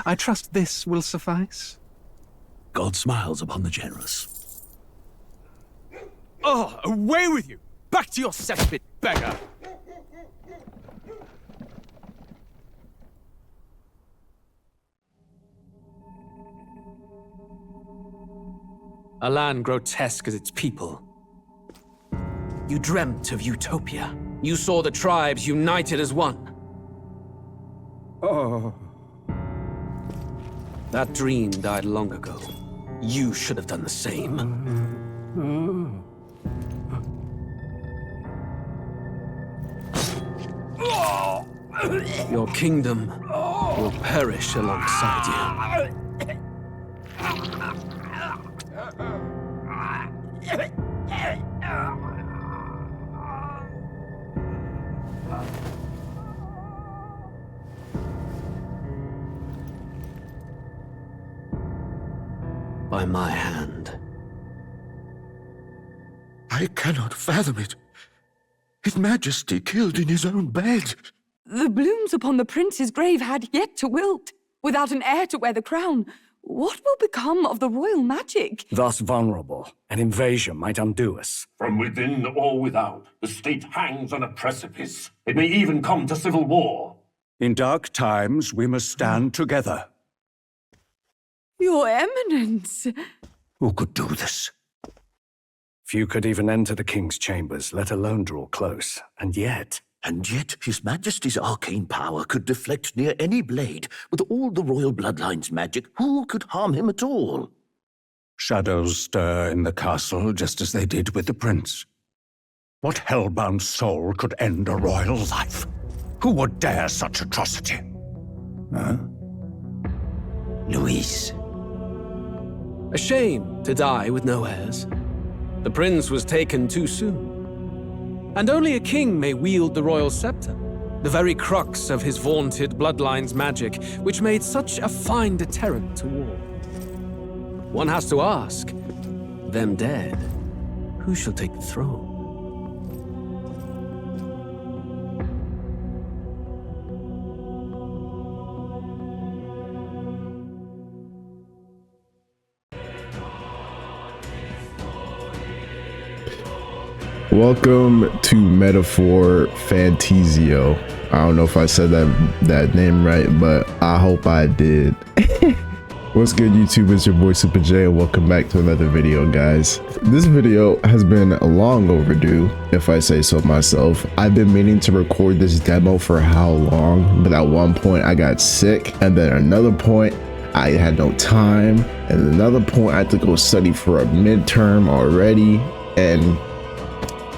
I trust this will suffice. God smiles upon the generous. Oh, away with you! Back to your cesspit, beggar! A land grotesque as its people. You dreamt of utopia. You saw the tribes united as one. Oh. That dream died long ago. You should have done the same. Your kingdom will perish alongside you. By my hand. I cannot fathom it. His Majesty killed in his own bed. The blooms upon the prince's grave had yet to wilt. Without an heir to wear the crown, what will become of the royal magic? Thus vulnerable, an invasion might undo us. From within or without, the state hangs on a precipice. It may even come to civil war. In dark times, we must stand together. Your Eminence! Who could do this? Few could even enter the king's chambers, let alone draw close. And yet His Majesty's arcane power could deflect near any blade. With all the royal bloodline's magic, who could harm him at all? shadows stir in the castle just as they did with the prince. What hellbound soul could end a royal life? Who would dare such atrocity? Huh? Luis. A shame to die with no heirs. The prince was taken too soon. And only a king may wield the royal scepter, the very crux of his vaunted bloodline's magic, which made such a fine deterrent to war. One has to ask, them dead, who shall take the throne? Welcome to Metaphor Fantazio. I don't know if I said that name right, but I hope I did. What's good, YouTube? It's your boy SupaJaye, and welcome back to another video, guys. This video has been long overdue, if I say so myself. I've been meaning to record this demo for how long, but at one point I got sick, and then another point I had no time, and another point I had to go study for a midterm already, and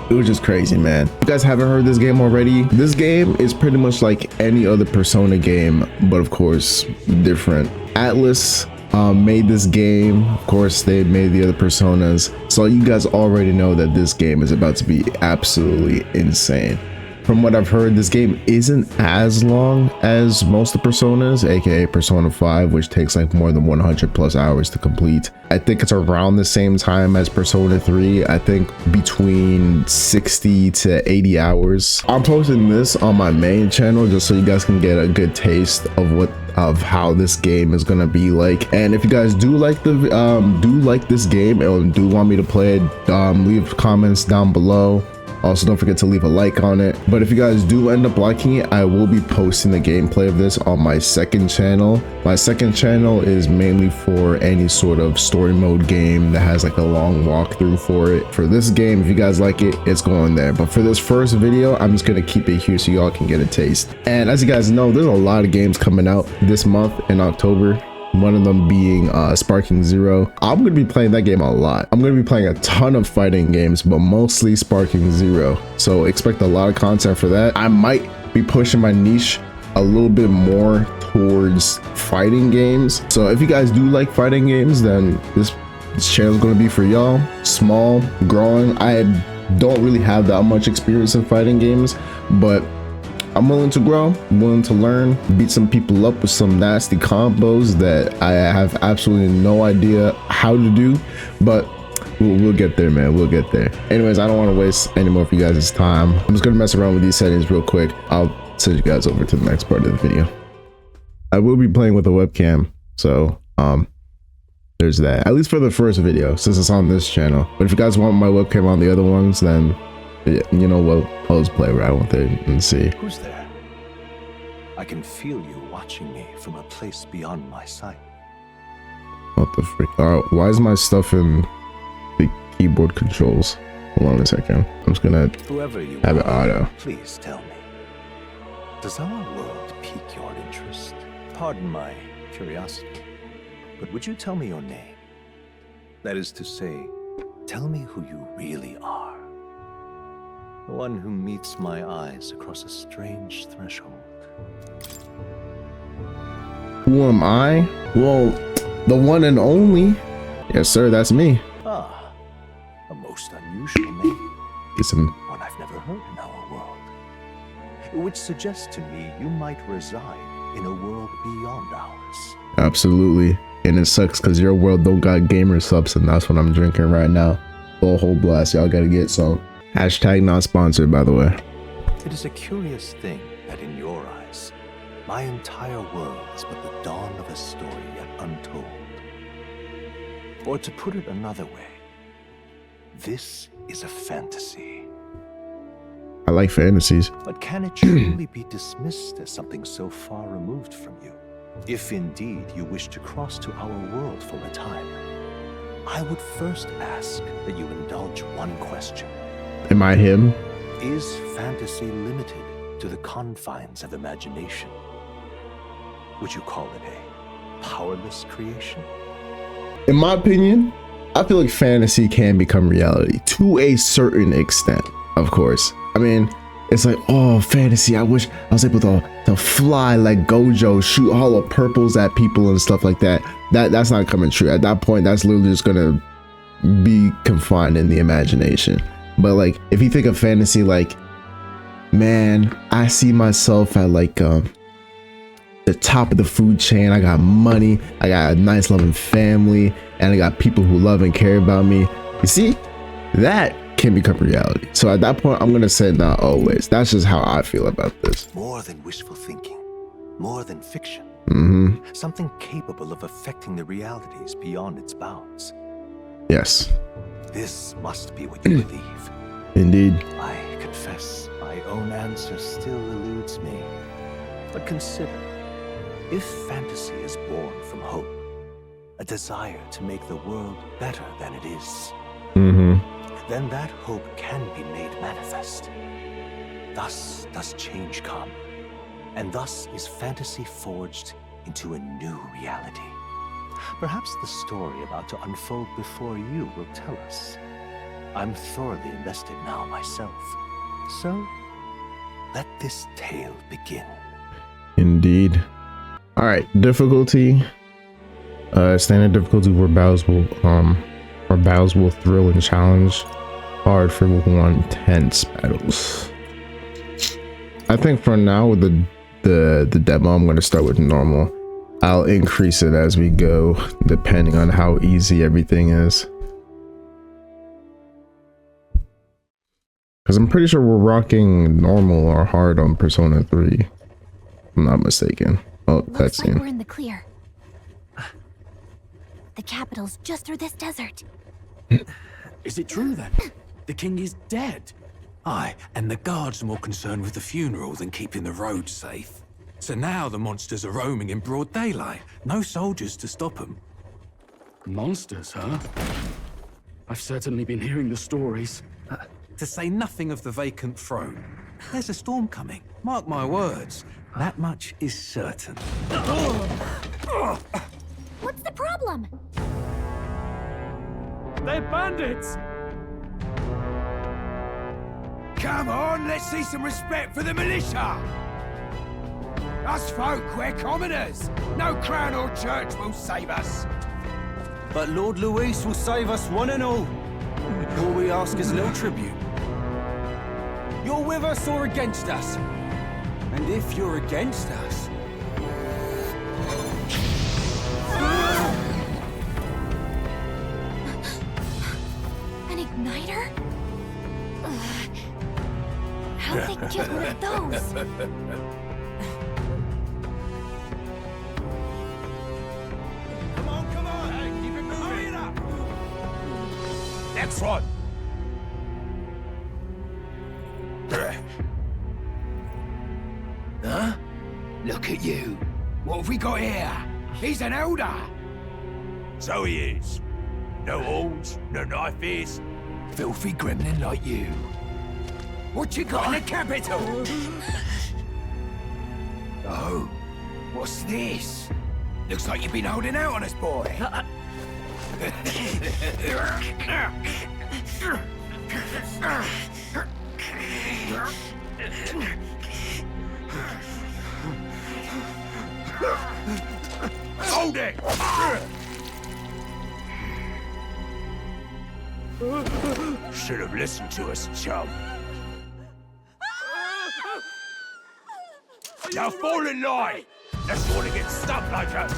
it was just crazy, man. If you guys haven't heard this game already, this game is pretty much like any other Persona game, but of course different. Atlas made this game. Of course, they made the other Personas, so you guys already know that this game is about to be absolutely insane. From what I've heard, this game isn't as long as most of the Personas, aka Persona 5, which takes like more than 100 plus hours to complete. I think it's around the same time as Persona 3. I think between 60 to 80 hours. I'm posting this on my main channel just so you guys can get a good taste of how this game is gonna be like. And if you guys do like this game and do want me to play it, leave comments down below. Also, don't forget to leave a like on it. But if you guys do end up liking it, I will be posting the gameplay of this on my second channel. My second channel is mainly for any sort of story mode game that has like a long walkthrough for it. For this game, if you guys like it, it's going there. But for this first video, I'm just gonna keep it here so y'all can get a taste. And as you guys know, there's a lot of games coming out this month in October. One of them being Sparking Zero. I'm gonna be playing that game a lot. I'm gonna be playing a ton of fighting games, but mostly Sparking Zero. So expect a lot of content for that. I might be pushing my niche a little bit more towards fighting games. So if you guys do like fighting games, then this channel is gonna be for y'all. Small, growing. I don't really have that much experience in fighting games, but I'm willing to grow, I'm willing to learn, beat some people up with some nasty combos that I have absolutely no idea how to do, but we'll get there, man. We'll get there. Anyways, I don't want to waste any more of you guys' time. I'm just gonna mess around with these settings real quick. I'll send you guys over to the next part of the video. I will be playing with a webcam, so there's that. At least for the first video, since it's on this channel. But if you guys want my webcam on the other ones, then you know what? I'll just play around with it and see. Who's there? I can feel you watching me from a place beyond my sight. What the freak? Why is my stuff in the keyboard controls? Hold on a second. I'm just gonna Whoever you have it auto. Please tell me. Does our world pique your interest? Pardon my curiosity, but would you tell me your name? That is to say, tell me who you really are. The one who meets my eyes across a strange threshold. Who am I? Well, the one and only. Yes, sir, that's me. Ah, a most unusual name. It's some One I've never heard in our world. Which suggests to me you might reside in a world beyond ours. absolutely. And it sucks because your world don't got gamer subs, and that's what I'm drinking right now. Full whole blast. Y'all gotta get some. Hashtag not sponsored, by the way. It is a curious thing that in your eyes, my entire world is but the dawn of a story yet untold. Or to put it another way, this is a fantasy. I like fantasies. But can it truly be dismissed as something so far removed from you? If indeed you wish to cross to our world for a time, I would first ask that you indulge one question. Am I him? Is fantasy limited to the confines of imagination? Would you call it a powerless creation? In my opinion, I feel like fantasy can become reality to a certain extent, of course. I mean, it's like, oh, fantasy, I wish I was able to fly like Gojo, shoot hollow purples at people and stuff like that. That's not coming true. At that point, that's literally just gonna be confined in the imagination. But like, if you think of fantasy, like, man, I see myself at like the top of the food chain. I got money, I got a nice loving family, and I got people who love and care about me. You see, that can become reality. So at that point, I'm gonna say not always. That's just how I feel about this. More than wishful thinking, more than fiction. Something capable of affecting the realities beyond its bounds. Yes. This must be what you believe. Indeed. I confess, my own answer still eludes me. But consider, if fantasy is born from hope, a desire to make the world better than it is, then that hope can be made manifest. Thus does change come, and thus is fantasy forged into a new reality. Perhaps the story about to unfold before you will tell us. I'm thoroughly invested now myself. So, let this tale begin. Indeed. All right, difficulty. Standard difficulty where battles will thrill and challenge. Hard for more intense battles. I think for now with the demo, I'm gonna start with normal. I'll increase it as we go, depending on how easy everything is. Because I'm pretty sure we're rocking normal or hard on Persona 3. If I'm not mistaken. Oh, Looks like cutscene. we're in the clear. The capital's just through this desert. Is it true then? The king is dead? Aye, and the guards are more concerned with the funeral than keeping the roads safe. So now the monsters are roaming in broad daylight. No soldiers to stop them. Monsters, huh? I've certainly been hearing the stories. To say nothing of the vacant throne. There's a storm coming. Mark my words. That much is certain. What's the problem? They're bandits! Come on, let's see some respect for the militia! Us folk, we're commoners. No crown or church will save us. But Lord Luis will save us one and all. All we ask is a little tribute. You're with us or against us? And if you're against us... An igniter? Ugh. How'd they get one of those? That's right. Huh? Look at you. What have we got here? He's an elder. So he is. No horns, no knife ears. Filthy gremlin like you. What you got in the capital? Oh, what's this? Looks like you've been holding out on us, boy. Hold it! Should have listened to us, chum. Now fall in line! Let's want to get stuck like us.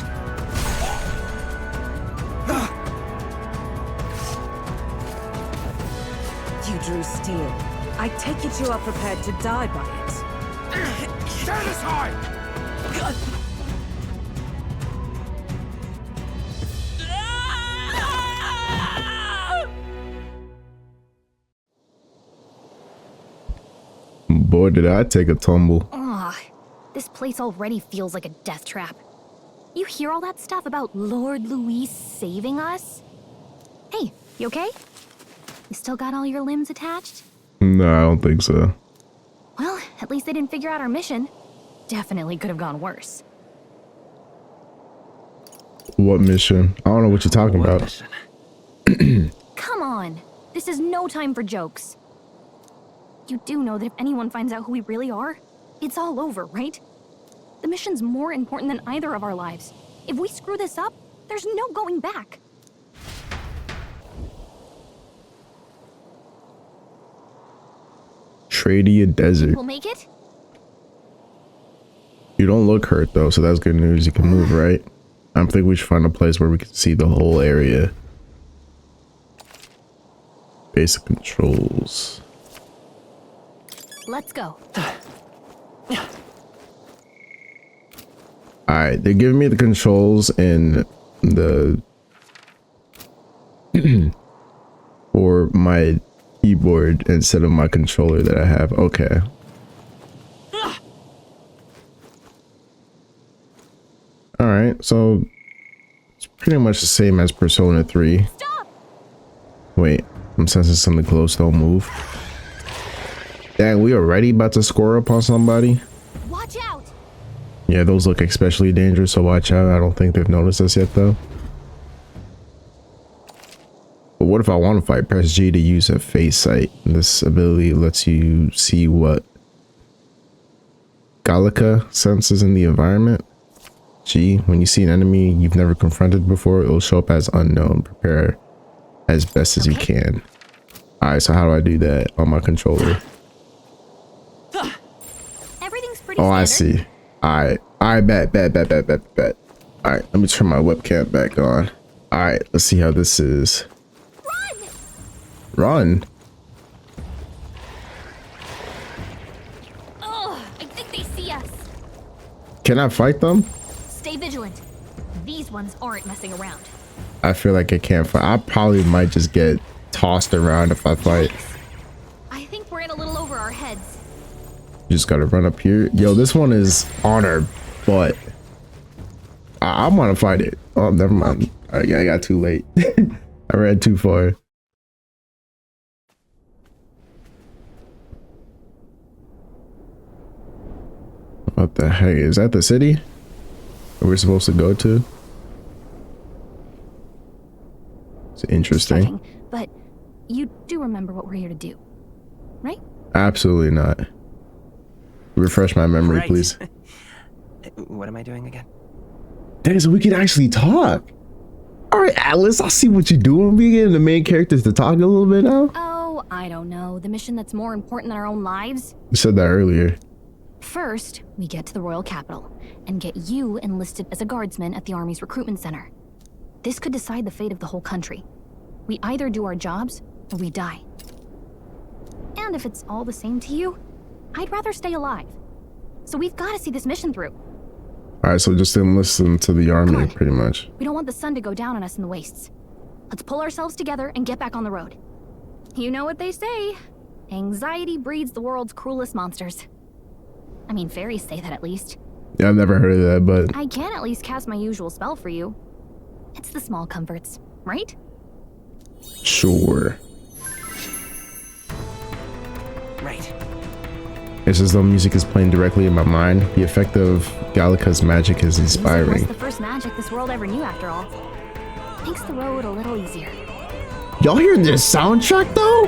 You drew steel. I take it you are prepared to die by it. Stand aside! Boy, did I take a tumble. Ugh, this place already feels like a death trap. You hear all that stuff about Lord Luis saving us? Hey, you okay? You still got all your limbs attached? No, I don't think so. Well, at least they didn't figure out our mission. Definitely could have gone worse. What mission? I don't know what you're talking about. Come on! This is no time for jokes. You do know that if anyone finds out who we really are, it's all over, right? The mission's more important than either of our lives. If we screw this up, there's no going back. Tradia Desert. We'll make it? You don't look hurt though, so that's good news. You can move, right? I think we should find a place where we can see the whole area. Basic controls. Let's go. Alright, they're giving me the controls in the for my keyboard instead of my controller that I have. Okay. Alright, so it's pretty much the same as Persona 3. Stop! Wait, I'm sensing something close. Don't move. Dang, we already about to score up on somebody. Watch out! Yeah, those look especially dangerous, so watch out. I don't think they've noticed us yet, though. But what if I want to fight? Press G to use a face sight. This ability lets you see what Gallica senses in the environment. G, when you see an enemy you've never confronted before, it'll show up as unknown. Prepare as best as you can. Alright, so how do I do that on my controller? Everything's pretty Oh, standard. I see. Alright, bet. Alright, let me turn my webcam back on. Alright, let's see how this is. Run? Ugh, I think they see us. Can I fight them? Stay vigilant. These ones aren't messing around. I feel like I can't fight. I probably might just get tossed around if I fight. I think we're in a little over our heads. Just gotta run up here. Yo, this one is on our butt. I want to fight it. Oh, never mind. I got too late. I ran too far. What the heck? Is that the city that we're supposed to go to? It's interesting. Checking, but you do remember what we're here to do, right? Absolutely not. Refresh my memory, please. What am I doing again? Dang, so we can actually talk. All right, Alice, I see what you're doing. We getting the main characters to talk a little bit now. Oh, I don't know. The mission that's more important than our own lives? You said that earlier. First, we get to the royal capital and get you enlisted as a guardsman at the army's recruitment center. This could decide the fate of the whole country. We either do our jobs or we die. And if it's all the same to you, I'd rather stay alive. So we've got to see this mission through. All right, so just enlist them to the army, pretty much. We don't want the sun to go down on us in the wastes. Let's pull ourselves together and get back on the road. You know what they say. Anxiety breeds the world's cruelest monsters. I mean, fairies say that at least. Yeah, I've never heard of that, but... I can at least cast my usual spell for you. It's the small comforts, right? Sure. Right. It's as though music is playing directly in my mind. The effect of Gallica's magic is inspiring. It's the first magic this world ever knew, after all. Makes the road a little easier. Y'all hear this soundtrack though?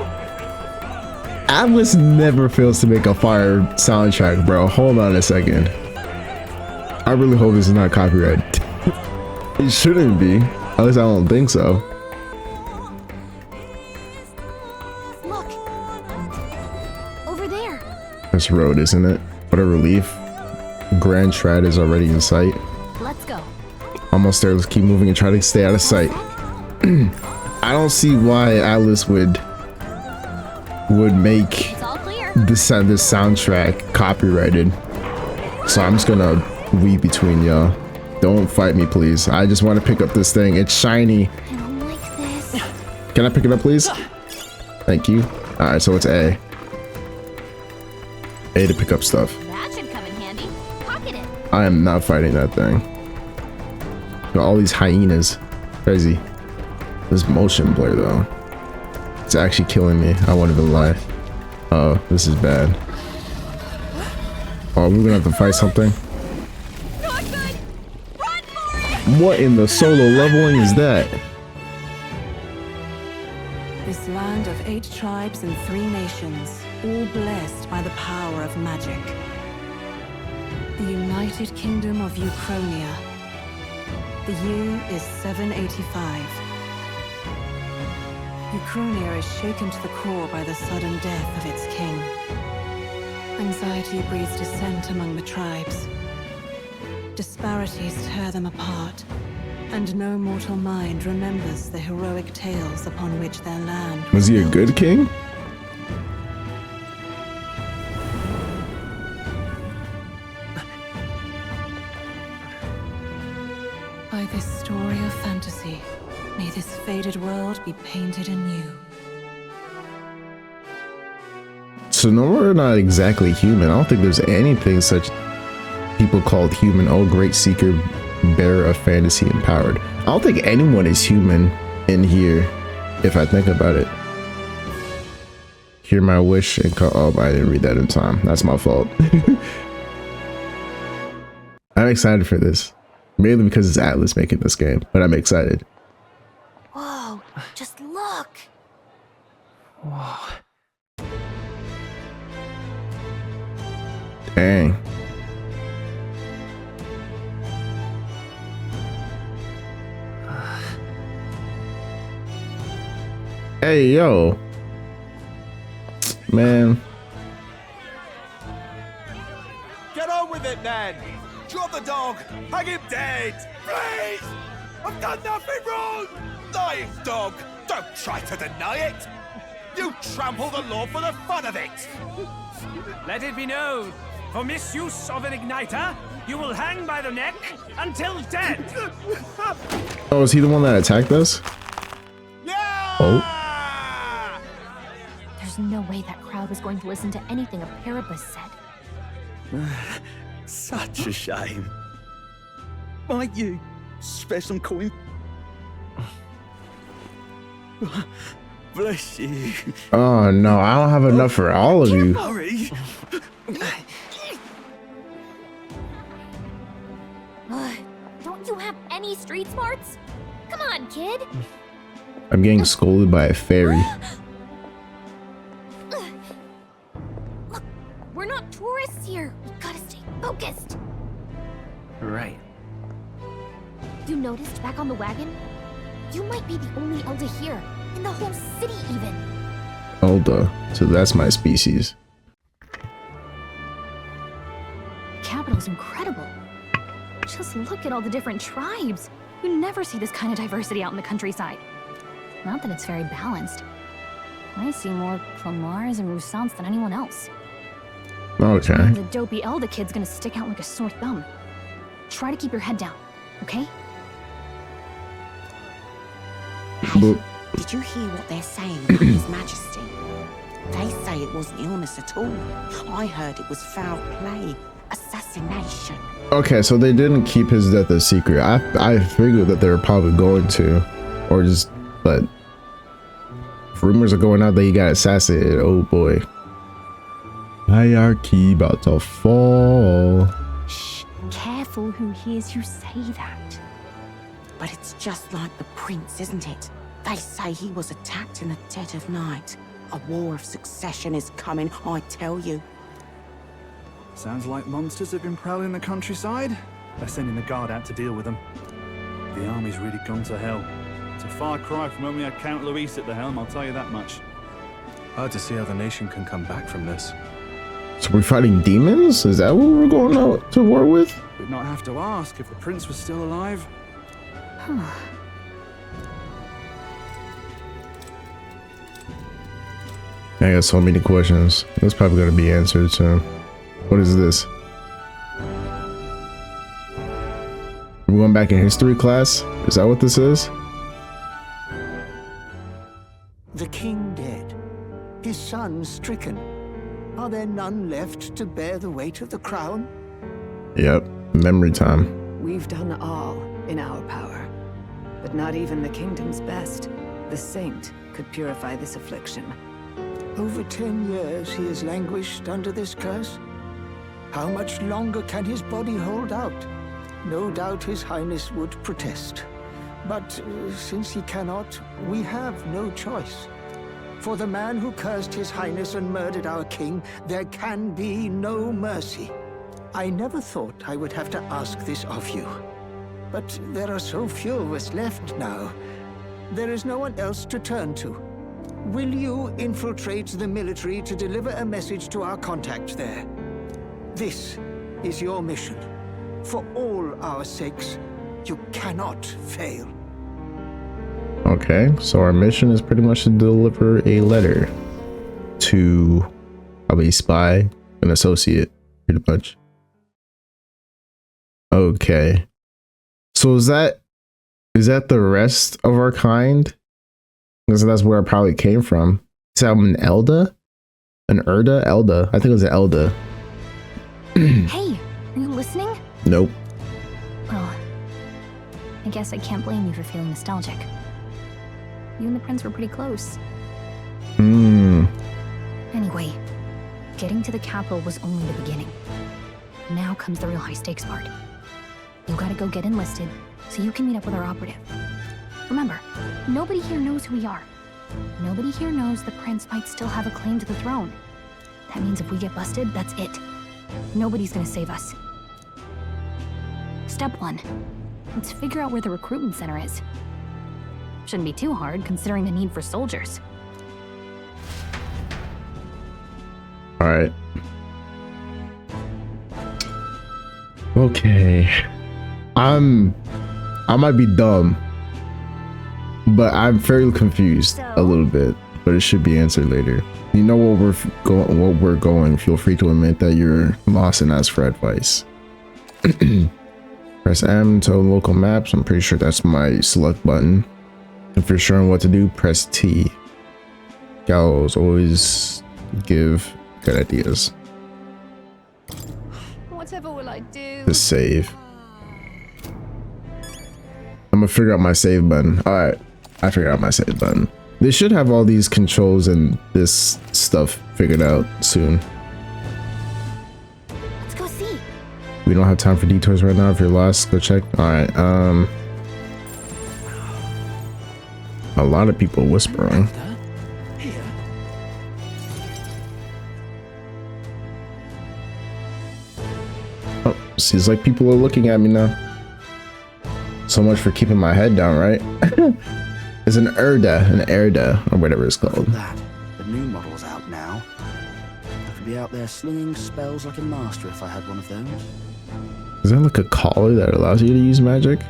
Atlas never fails to make a fire soundtrack, bro. Hold on a second. I really hope this is not copyrighted. It shouldn't be. At least I don't think so. Look. Over there. This road, isn't it? What a relief. Grand Trad is already in sight. Let's go. Almost there. Let's keep moving and try to stay out of sight. I don't see why Atlas would make this soundtrack copyrighted. So I'm just gonna weave between y'all. Don't fight me, please. I just want to pick up this thing. It's shiny. I don't like this. Can I pick it up, please? Thank you. All right, so it's A. A to pick up stuff. That should come in handy. Pocket it. I am not fighting that thing. Got all these hyenas. Crazy. This motion blur though, it's actually killing me. I won't even lie. Oh, this is bad. Oh, we're gonna have to fight something. Not good. Run for it. What in the solo leveling is that? This land of 8 tribes and 3 nations, all blessed by the power of magic. The United Kingdom of Uchronia. The year is 785. Uchronia is shaken to the core by the sudden death of its king. Anxiety breeds dissent among the tribes. Disparities tear them apart, and no mortal mind remembers the heroic tales upon which their land was he a good king? By this story of fantasy, may this faded world be painted anew. So no, we're not exactly human. I don't think there's anything such people called human. Oh, great seeker, bearer of fantasy, empowered. I don't think anyone is human in here, if I think about it. Hear my wish and call. Oh, I didn't read that in time. That's my fault. I'm excited for this. Mainly because it's Atlas making this game, but I'm excited. Whoa, just look. Whoa. Dang. Hey, yo. Man. Get on with it, then! Drop the dog! Hang him dead! Please! I've done nothing wrong! Lying dog! Don't try to deny it! You trample the law for the fun of it! Let it be known, for misuse of an igniter, you will hang by the neck until dead! Oh, is he the one that attacked us? Yeah! Oh. There's no way that crowd was going to listen to anything a Paribus said. Such a shame. Might you spare some coin? Bless you. Oh no, I don't have enough for all of you. Hurry. Don't you have any street smarts? Come on, kid. I'm getting scolded by a fairy. Look, we're not tourists here. We gotta stay focused. Right. You noticed back on the wagon? You might be the only Elder here, in the whole city even. Elda, so that's my species. The capital's incredible. Just look at all the different tribes. You never see this kind of diversity out in the countryside. Not that it's very balanced. I see more Clamars and Roussants than anyone else. Okay. And the dopey Elda kid's gonna stick out like a sore thumb. Try to keep your head down, okay? But Did you hear what they're saying about His Majesty? They say it wasn't illness at all. I heard it was foul play, assassination. Okay, so they didn't keep his death a secret. I figured that they were probably going to, or just, but rumors are going out that he got assassinated. Oh boy. Hierarchy about to fall. Shh, careful who hears you say that. But it's just like the prince, isn't it? They say he was attacked in the dead of night. A war of succession is coming, I tell you. Sounds like monsters have been prowling the countryside. They're sending the guard out to deal with them. The army's really gone to hell. It's a far cry from when we had Count Luis at the helm, I'll tell you that much. Hard to see how the nation can come back from this. So we're fighting demons? Is that what we're going out to war with? We'd not have to ask if the prince was still alive. I got so many questions. That's probably going to be answered soon. What is this? We're going back in history class? Is that what this is? The king dead, his son stricken. Are there none left to bear the weight of the crown? Yep, memory time. We've done all in our power, but not even the kingdom's best, the saint, could purify this affliction. Over 10 years he has languished under this curse. How much longer can his body hold out? No doubt His Highness would protest. But since he cannot, we have no choice. For the man who cursed His Highness and murdered our king, there can be no mercy. I never thought I would have to ask this of you. But there are so few of us left now. There is no one else to turn to. Will you infiltrate the military to deliver a message to our contact there? This is your mission. For all our sakes, you cannot fail. Okay, so our mission is pretty much to deliver a letter to probably a spy, an associate, pretty much. Okay. So is that the rest of our kind? Because that's where I probably came from. Is that an Elda? An Erda? Elda. I think it was an Elda. Hey, are you listening? Nope. Well, I guess I can't blame you for feeling nostalgic. You and the prince were pretty close. Anyway, getting to the capital was only the beginning. Now comes the real high-stakes part. You gotta go get enlisted so you can meet up with our operative. Remember, nobody here knows who we are. Nobody here knows the prince might still have a claim to the throne. That means if we get busted, that's it. Nobody's gonna save us. Step 1. Let's figure out where the recruitment center is. Shouldn't be too hard, considering the need for soldiers. Alright. Okay. I might be dumb, but I'm fairly confused a little bit, but it should be answered later. You know where we're going. Feel free to admit that you're lost and ask for advice. Press M to local maps. I'm pretty sure that's my select button. If you're sure on what to do, press T. Gallows always give good ideas. Whatever will I do? To save. I'm gonna figure out my save button. Alright, I figured out my save button. They should have all these controls and this stuff figured out soon. Let's go see. We don't have time for detours right now. If you're lost, go check. Alright, a lot of people whispering. Oh, seems like people are looking at me now. So much for keeping my head down, right? It's an Erda, or whatever it's called. That. The new model's out now. I could be out there slinging spells like a master if I had one of those. Is that like a collar that allows you to use magic?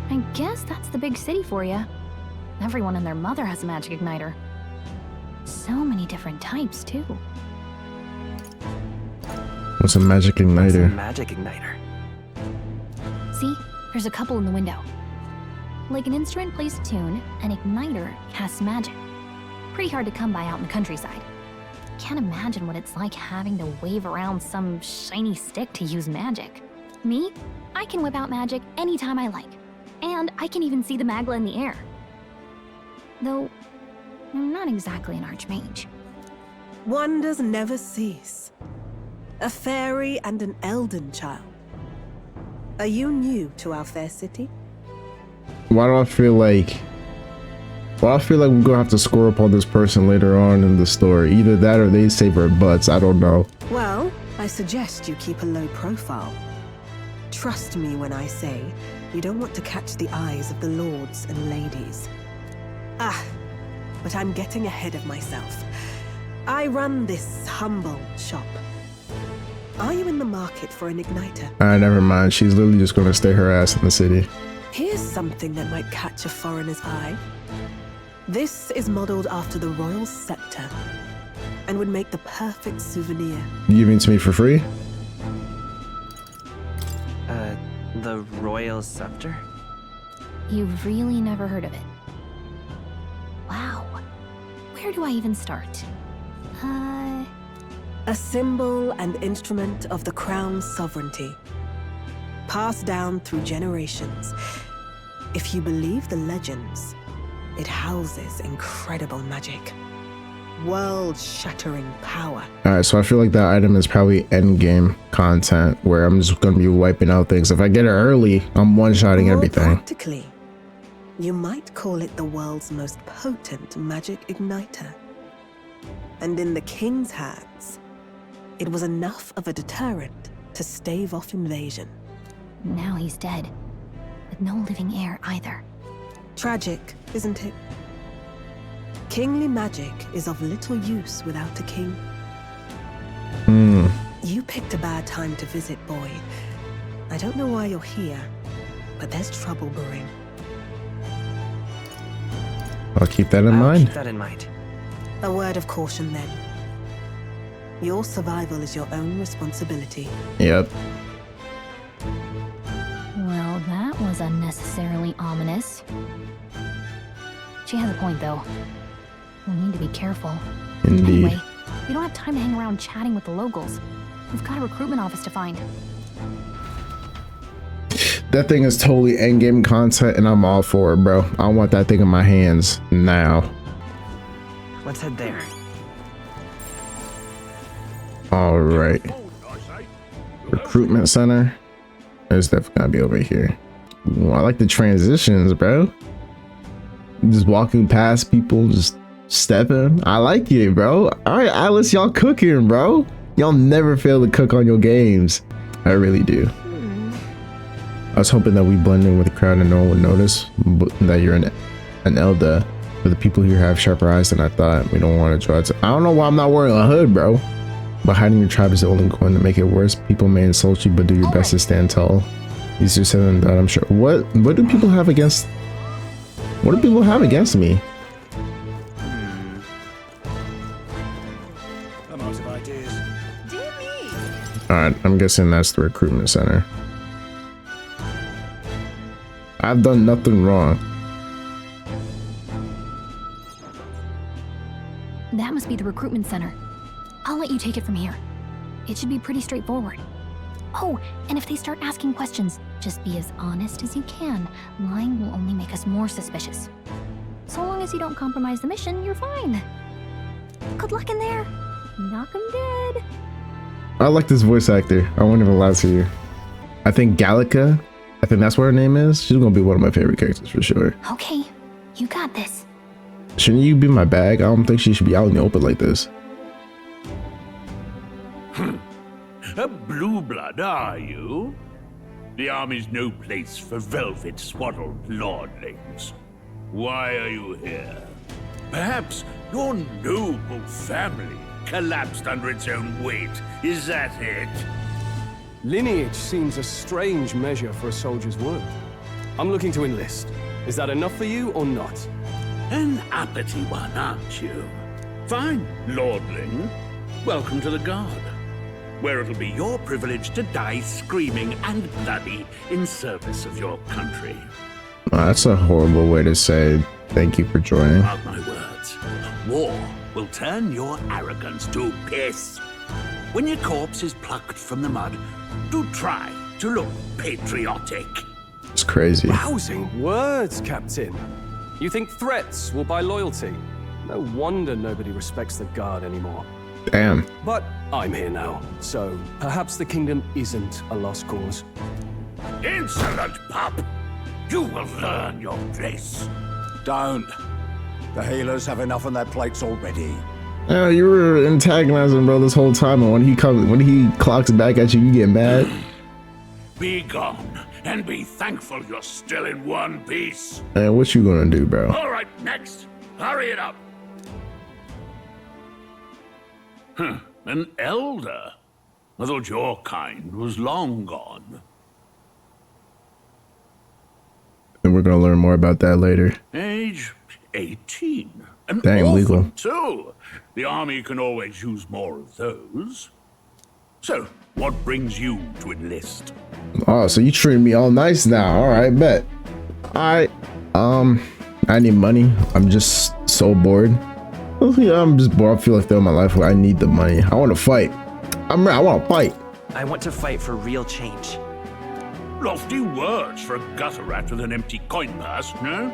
I guess that's the big city for you. Everyone and their mother has a magic igniter. So many different types, too. What's a magic igniter? Magic igniter. See? There's a couple in the window. Like an instrument plays a tune, an igniter casts magic. Pretty hard to come by out in the countryside. Can't imagine what it's like having to wave around some shiny stick to use magic. Me? I can whip out magic anytime I like. And I can even see the magla in the air. Though, I'm not exactly an archmage. Wonders never cease. A fairy and an elden child. Are you new to our fair city? Why do I feel like... Well, I feel like we're gonna have to score up on this person later on in the story. Either that or they save our butts. I don't know. Well, I suggest you keep a low profile. Trust me when I say you don't want to catch the eyes of the lords and ladies. Ah, but I'm getting ahead of myself. I run this humble shop. Are you in the market for an igniter? Alright, never mind. She's literally just gonna stay her ass in the city. Here's something that might catch a foreigner's eye. This is modeled after the royal scepter and would make the perfect souvenir. You giving it to me for free? The royal scepter? You've really never heard of it. Wow. Where do I even start? A symbol and instrument of the crown's sovereignty. Passed down through generations. If you believe the legends, it houses incredible magic. World-shattering power. Alright, so I feel like that item is probably endgame content where I'm just gonna be wiping out things. If I get it early, I'm one-shotting everything. Practically, you might call it the world's most potent magic igniter. And in the king's hands, it was enough of a deterrent to stave off invasion. Now he's dead, with no living heir either. Tragic, isn't it? Kingly magic is of little use without a king. You picked a bad time to visit, boy. I don't know why you're here, but there's trouble brewing. I'll keep that in mind. Keep that in mind. A word of caution then. Your survival is your own responsibility. Yep. Well, that was unnecessarily ominous. She has a point, though. We need to be careful. Indeed. Anyway, we don't have time to hang around chatting with the locals. We've got a recruitment office to find. That thing is totally endgame content, and I'm all for it, bro. I want that thing in my hands now. Let's head there. All right. Recruitment center. It's definitely gonna be over here. Ooh, I like the transitions, bro. Just walking past people, just stepping. I like it, bro. All right, Alice, y'all cooking, bro. Y'all never fail to cook on your games. I really do. I was hoping that we blend in with the crowd and no one would notice that you're an elder. But the people here have sharper eyes than I thought. We don't want to try to. I don't know why I'm not wearing a hood, bro. But hiding your tribe is only going to make it worse. People may insult you, but do your best to stand tall. Easier said than done, I'm sure. What do people have against? What do people have against me? I'm out of ideas. All right, I'm guessing that's the recruitment center. I've done nothing wrong. That must be the recruitment center. I'll let you take it from here. It should be pretty straightforward. Oh, and if they start asking questions, just be as honest as you can. Lying will only make us more suspicious. So long as you don't compromise the mission, you're fine. Good luck in there. Knock 'em dead. I like this voice actor. I won't even lie to you. I think Gallica, I think that's what her name is. She's gonna be one of my favorite characters for sure. Okay, you got this. Shouldn't you be my bag? I don't think she should be out in the open like this. A blue blood, are you? The army's no place for velvet swaddled lordlings. Why are you here? Perhaps your noble family collapsed under its own weight. Is that it? Lineage seems a strange measure for a soldier's worth. I'm looking to enlist. Is that enough for you or not? An uppity one, aren't you? Fine, lordling. Welcome to the Guard, where it'll be your privilege to die screaming and bloody in service of your country. Oh, that's a horrible way to say thank you for joining. Mark my words. War will turn your arrogance to piss. When your corpse is plucked from the mud, do try to look patriotic. It's crazy. Rousing words, Captain. You think threats will buy loyalty? No wonder nobody respects the Guard anymore. Damn. But I'm here now, so perhaps the kingdom isn't a lost cause. Insolent pup! You will learn your place. Don't. The healers have enough on their plates already. You were antagonizing bro this whole time, and when he clocks back at you, you get mad. Be gone, and be thankful you're still in one piece. Man, what you gonna do, bro? All right, next. Hurry it up. An elder? I thought your kind was long gone. And we're gonna learn more about that later. Age 18. An Dang, orphan, legal. too. The army can always use more of those. So, what brings you to enlist? Oh, so you treating me all nice now. All right, bet. All right. I need money. I'm just so bored. Yeah, I'm just bored. I feel like they're in my life where I need the money. I want to fight. I want to fight. I want to fight for real change. Lofty words for a gutter rat with an empty coin purse, no?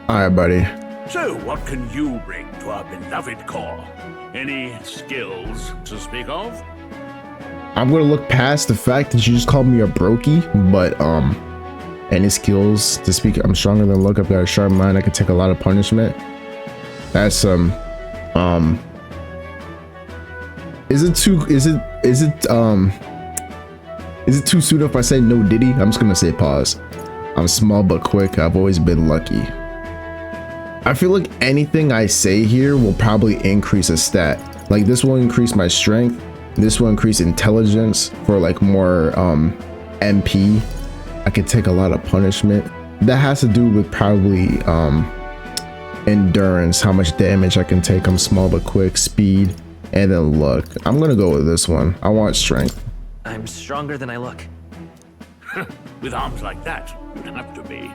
All right, buddy. So, what can you bring to our beloved corps? Any skills to speak of? I'm gonna look past the fact that you just called me a brokey, but any skills to speak? I'm stronger than luck. I've got a sharp mind. I can take a lot of punishment. That's is it too soon if I say no Diddy? I'm just gonna say pause. I'm small but quick. I've always been lucky. I feel like anything I say here will probably increase a stat. Like this will increase my strength. This will increase intelligence for like more MP. I could take a lot of punishment. That has to do with probably endurance, how much damage I can take. I'm small but quick, speed, and then luck. I'm gonna go with this one. I want strength. I'm stronger than I look. With arms like that, you'd have to be.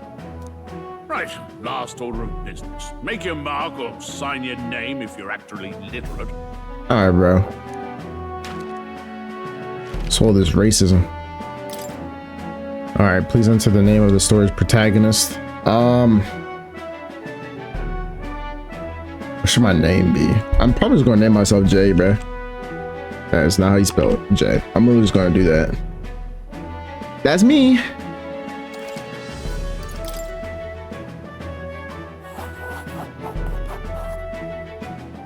Right, last order of business. Make your mark or sign your name if you're actually literate. All right, bro. So all this racism. All right, please enter the name of the story's protagonist. What should my name be? I'm probably just gonna name myself Jay, bro. That's not how you spell it, Jay. I'm really just gonna do that. That's me.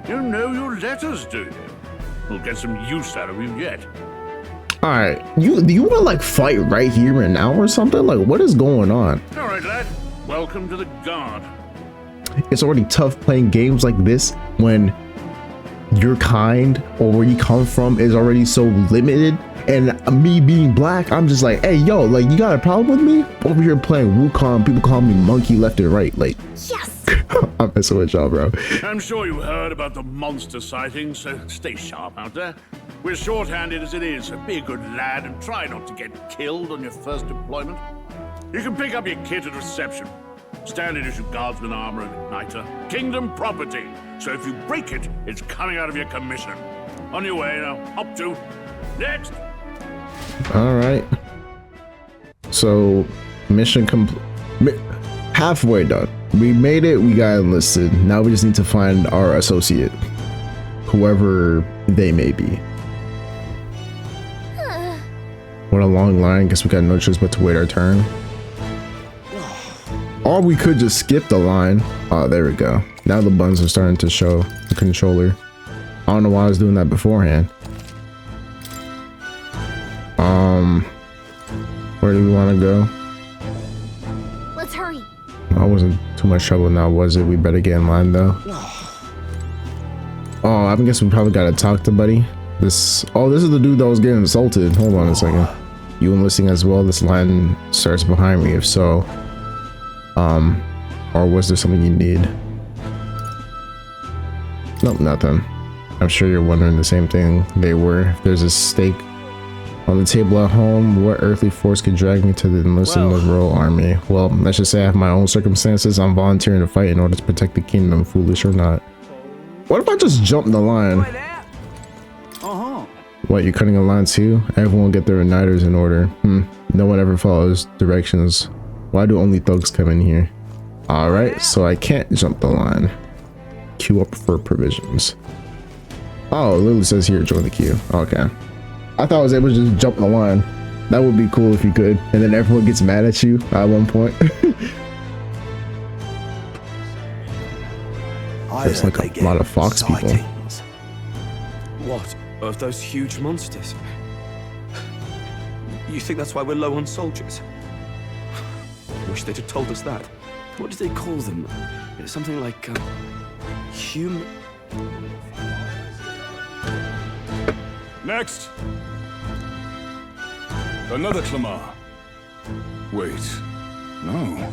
You know your letters, do you? We'll get some use out of you yet. All right, do you want to like fight right here and now or something? Like, what is going on? All right, lad. Welcome to the Guard. It's already tough playing games like this when your kind or where you come from is already so limited, and me being black, I'm just like, hey, yo, like, you got a problem with me? Over here playing Wukong, people call me monkey left and right. Like, yes. I'm messing with y'all, bro. I'm sure you heard about the monster sightings, so stay sharp out there. We're short-handed as it is, so be a good lad and try not to get killed on your first deployment. You can pick up your kit at reception. Standard issue guardsman armor and igniter. Kingdom property. So if you break it, it's coming out of your commission. On your way now. Up to. Next. All right. So, mission complete. Halfway done. We made it. We got enlisted. Now we just need to find our associate. Whoever they may be. What a long line. Guess we got no choice but to wait our turn. Or we could just skip the line. Oh, there we go. Now the buttons are starting to show the controller. I don't know why I was doing that beforehand. Where do we want to go? Let's hurry. I wasn't too much trouble now, was it? We better get in line though. Oh, I guess we probably gotta talk to Buddy. This is the dude that was getting insulted. Hold on a second. You enlisting as well? This line starts behind me. If so, or was there something you need? Nope, nothing. I'm sure you're wondering the same thing they were. If there's a stake On the table at home, what earthly force could drag me to the enlisting the Royal Army? Well, let's just say I have my own circumstances. I'm volunteering to fight in order to protect the kingdom, foolish or not. What if I just jump the line? What, you're cutting a line too? Everyone get their igniters in order. No one ever follows directions. Why do only thugs come in here? Alright, so I can't jump the line. Queue up for provisions. Oh, it literally says here, join the queue. Okay. I thought I was able to just jump the line. That would be cool if you could. And then everyone gets mad at you at one point. There's like a lot of fox people. What? Of those huge monsters? You think that's why we're low on soldiers? Wish they'd have told us that. What did they call them? Something like, human... Next! Another Clamar. Wait, no.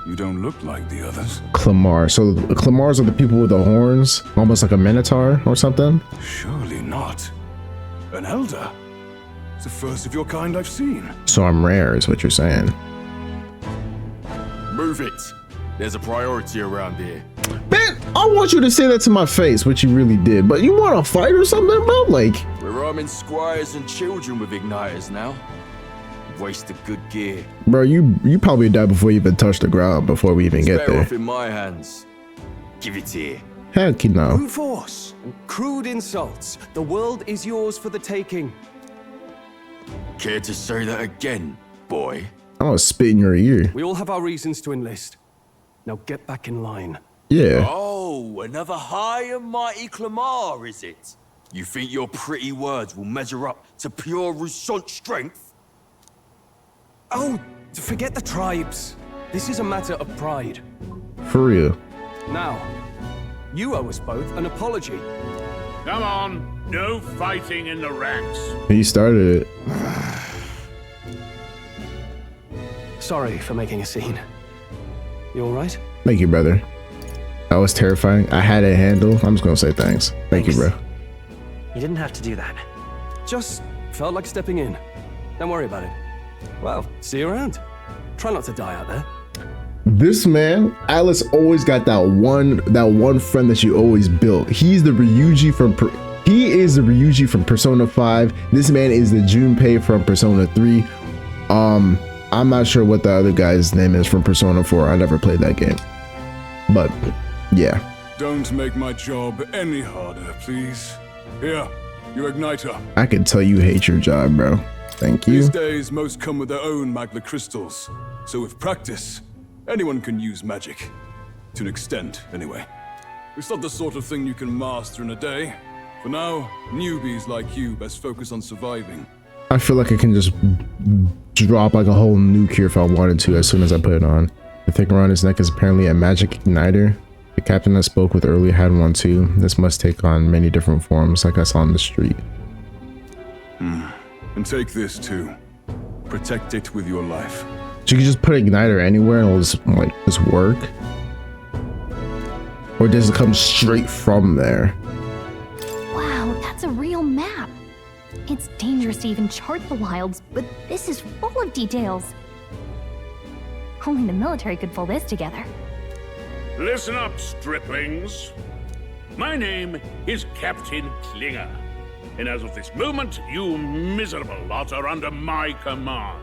You don't look like the others. Clamar. So the Clamars are the people with the horns, almost like a minotaur or something? Surely not. An elder? It's the first of your kind I've seen. So I'm rare is what you're saying. Move it. There's a priority around here. Man, I want you to say that to my face, which you really did. But you want to fight or something, bro? Like, we're arming squires and children with igniters now. Waste of good gear. Bro, you probably die before you even touch the ground before we even get there. Off in my hands. Give it here. Heck no. Brute force, crude insults. The world is yours for the taking. Care to say that again, boy? I'm gonna spit in your ear. We all have our reasons to enlist. Now get back in line. Yeah. Oh, another high and mighty Clamar, is it? You think your pretty words will measure up to pure Roussant strength? Oh, forget the tribes. This is a matter of pride. For real. Now, you owe us both an apology. Come on, no fighting in the ranks. He started it. Sorry for making a scene. You all right? Thank you, brother. That was terrifying. I had it handled. I'm just gonna say thanks. Thank you, bro. You didn't have to do that. Just felt like stepping in. Don't worry about it. Well, see you around. Try not to die out there. This man, Alice, always got that one friend that you always built. He's the Ryuji from Persona 5. This man is the Junpei from Persona 3. I'm not sure what the other guy's name is from Persona 4. I never played that game. But yeah. Don't make my job any harder, please. Here, your igniter. I can tell you hate your job, bro. Thank you. These days, most come with their own magna crystals. So with practice, anyone can use magic. To an extent, anyway. It's not the sort of thing you can master in a day. For now, newbies like you best focus on surviving. I feel like I can just drop like a whole nuke here if I wanted to as soon as I put it on. The thing around his neck is apparently a magic igniter. The captain I spoke with earlier had one too. This must take on many different forms like I saw on the street. And take this too. Protect it with your life. So you can just put an igniter anywhere and it'll just work? Or does it come straight from there? Wow, that's a real map. It's dangerous to even chart the wilds, but this is full of details. Only the military could pull this together. Listen up, striplings. My name is Captain Klinger, and as of this moment, you miserable lot are under my command.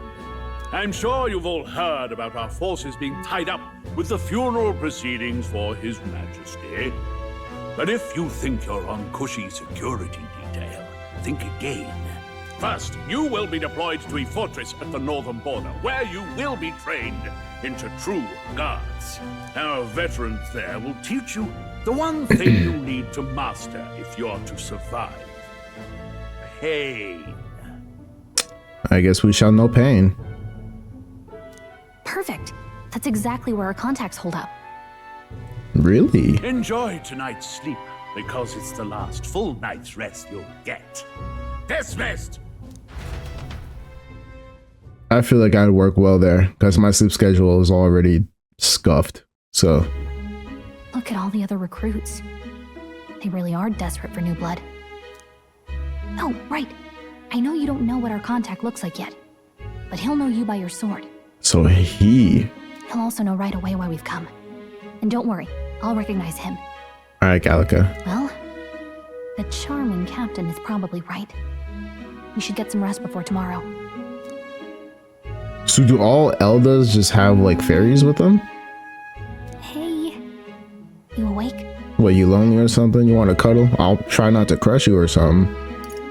I'm sure you've all heard about our forces being tied up with the funeral proceedings for His Majesty. But if you think you're on cushy security detail, think again. First, you will be deployed to a fortress at the northern border, where you will be trained into true guards. Our veterans there will teach you the one thing you need to master if you're to survive. Pain. I guess we shall know pain. Perfect. That's exactly where our contacts hold up. Really? Enjoy tonight's sleep, because it's the last full night's rest you'll get. Dismissed! I feel like I'd work well there because my sleep schedule is already scuffed. So look at all the other recruits. They really are desperate for new blood. Oh, right. I know you don't know what our contact looks like yet, but he'll know you by your sword. So he'll also know right away why we've come. And don't worry, I'll recognize him. All right, Gallica. Well, the charming captain is probably right. We should get some rest before tomorrow. So do all Eldas just have like fairies with them? Hey, you awake? What, you lonely or something? You want to cuddle? I'll try not to crush you or something.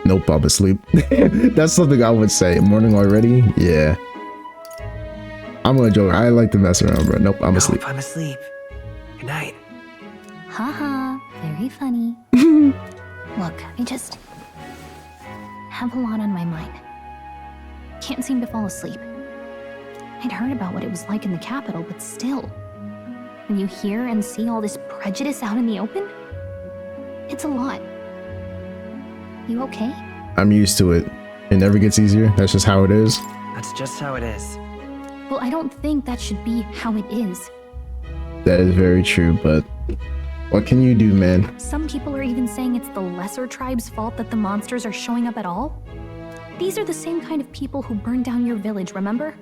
Nope, I'm asleep. That's something I would say. Morning already? Yeah. I'm gonna joke. I like to mess around, bro. Nope, I'm asleep. I'm asleep. Good night. Haha, very funny. Look, I just have a lot on my mind. Can't seem to fall asleep. I'd heard about what it was like in the capital, but still, when you hear and see all this prejudice out in the open, it's a lot. You okay? I'm used to it. It never gets easier. That's just how it is. That's just how it is. Well, I don't think that should be how it is. That is very true, but what can you do, man? Some people are even saying it's the lesser tribe's fault that the monsters are showing up at all. These are the same kind of people who burned down your village, remember?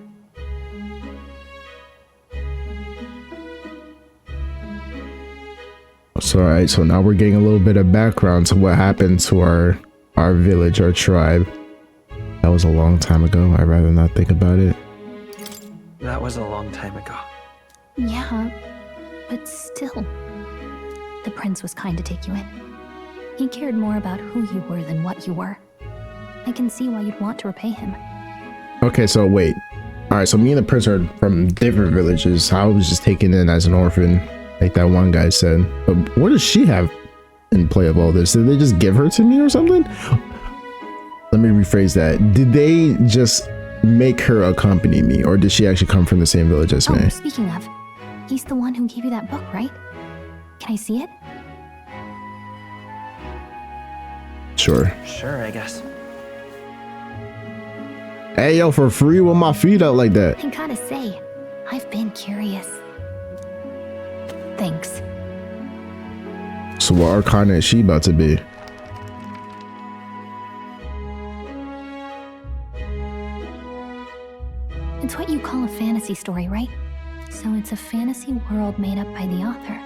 So, all right, so now we're getting a little bit of background to what happened to our village, our tribe. That was a long time ago. I'd rather not think about it. That was a long time ago. Yeah, but still. The prince was kind to take you in. He cared more about who you were than what you were. I can see why you'd want to repay him. Okay, so wait. All right, so me and the prince are from different villages. I was just taken in as an orphan, like that one guy said. But what does she have in play of all this? Did they just give her to me or something? Let me rephrase that. Did they just make her accompany me, or did she actually come from the same village as me? Speaking of, he's the one who gave you that book, right? Can I see it? Sure. Sure, I guess. Hey, yo, for free with my feet out like that. I gotta say, I've been curious. Thanks. So what arcana is she about to be? It's what you call a fantasy story, right? So it's a fantasy world made up by the author.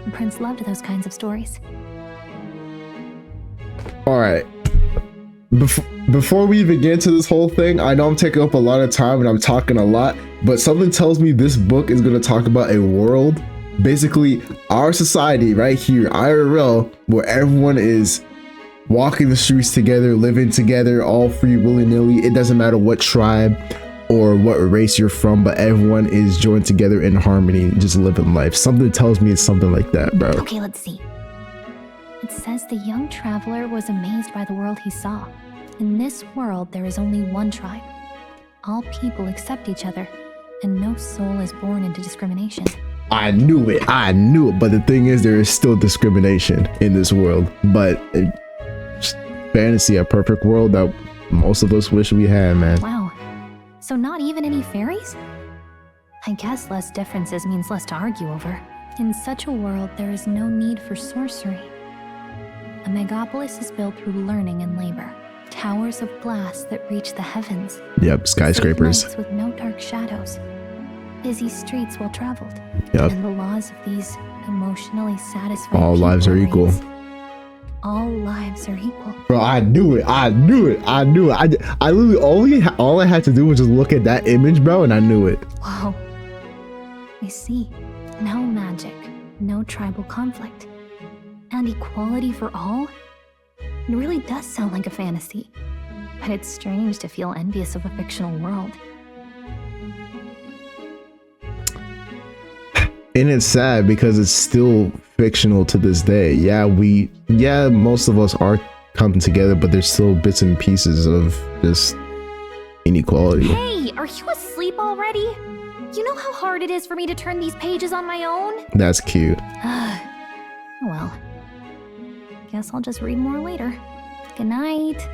The prince loved those kinds of stories. All right. Before we even get into this whole thing, I know I'm taking up a lot of time and I'm talking a lot, but something tells me this book is going to talk about a world, basically our society right here, IRL, where everyone is walking the streets together, living together, all free, willy-nilly. It doesn't matter what tribe or what race you're from, but everyone is joined together in harmony, just living life. Something tells me it's something like that, bro. Okay, let's see. It says the young traveler was amazed by the world he saw. In this world, there is only one tribe. All people accept each other, and no soul is born into discrimination. I knew it. But the thing is, there is still discrimination in this world. But fantasy, a perfect world that most of us wish we had, man. Wow. So not even any fairies? I guess less differences means less to argue over. In such a world, there is no need for sorcery. A megapolis is built through learning and labor. Towers of glass that reach the heavens. Yep, skyscrapers. Nights with no dark shadows. Busy streets well traveled. Yep. And the laws of these emotionally satisfied all lives are equal. Reigns. All lives are equal. Bro, I knew it. I literally all I had to do was just look at that image, bro, and I knew it. Whoa. I see. No magic, no tribal conflict, and equality for all? It really does sound like a fantasy, but it's strange to feel envious of a fictional world. And it's sad because it's still fictional to this day. Yeah, most of us are coming together, but there's still bits and pieces of just inequality. Hey, are you asleep already? You know how hard it is for me to turn these pages on my own? That's cute. Well, guess I'll just read more later. Good night.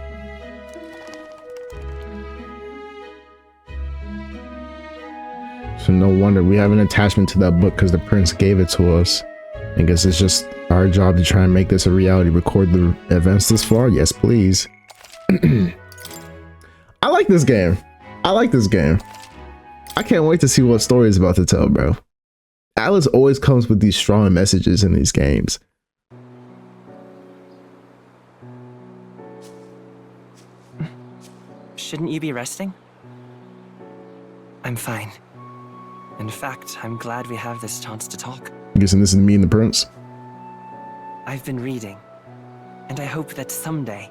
So no wonder we have an attachment to that book because the prince gave it to us. I guess it's just our job to try and make this a reality. Record the events this far? Yes, please. I like this game. I like this game. I can't wait to see what story is about to tell, bro. Alice always comes with these strong messages in these games. Shouldn't you be resting? I'm fine. In fact, I'm glad we have this chance to talk. I'm guessing this is me and the prince. I've been reading, and I hope that someday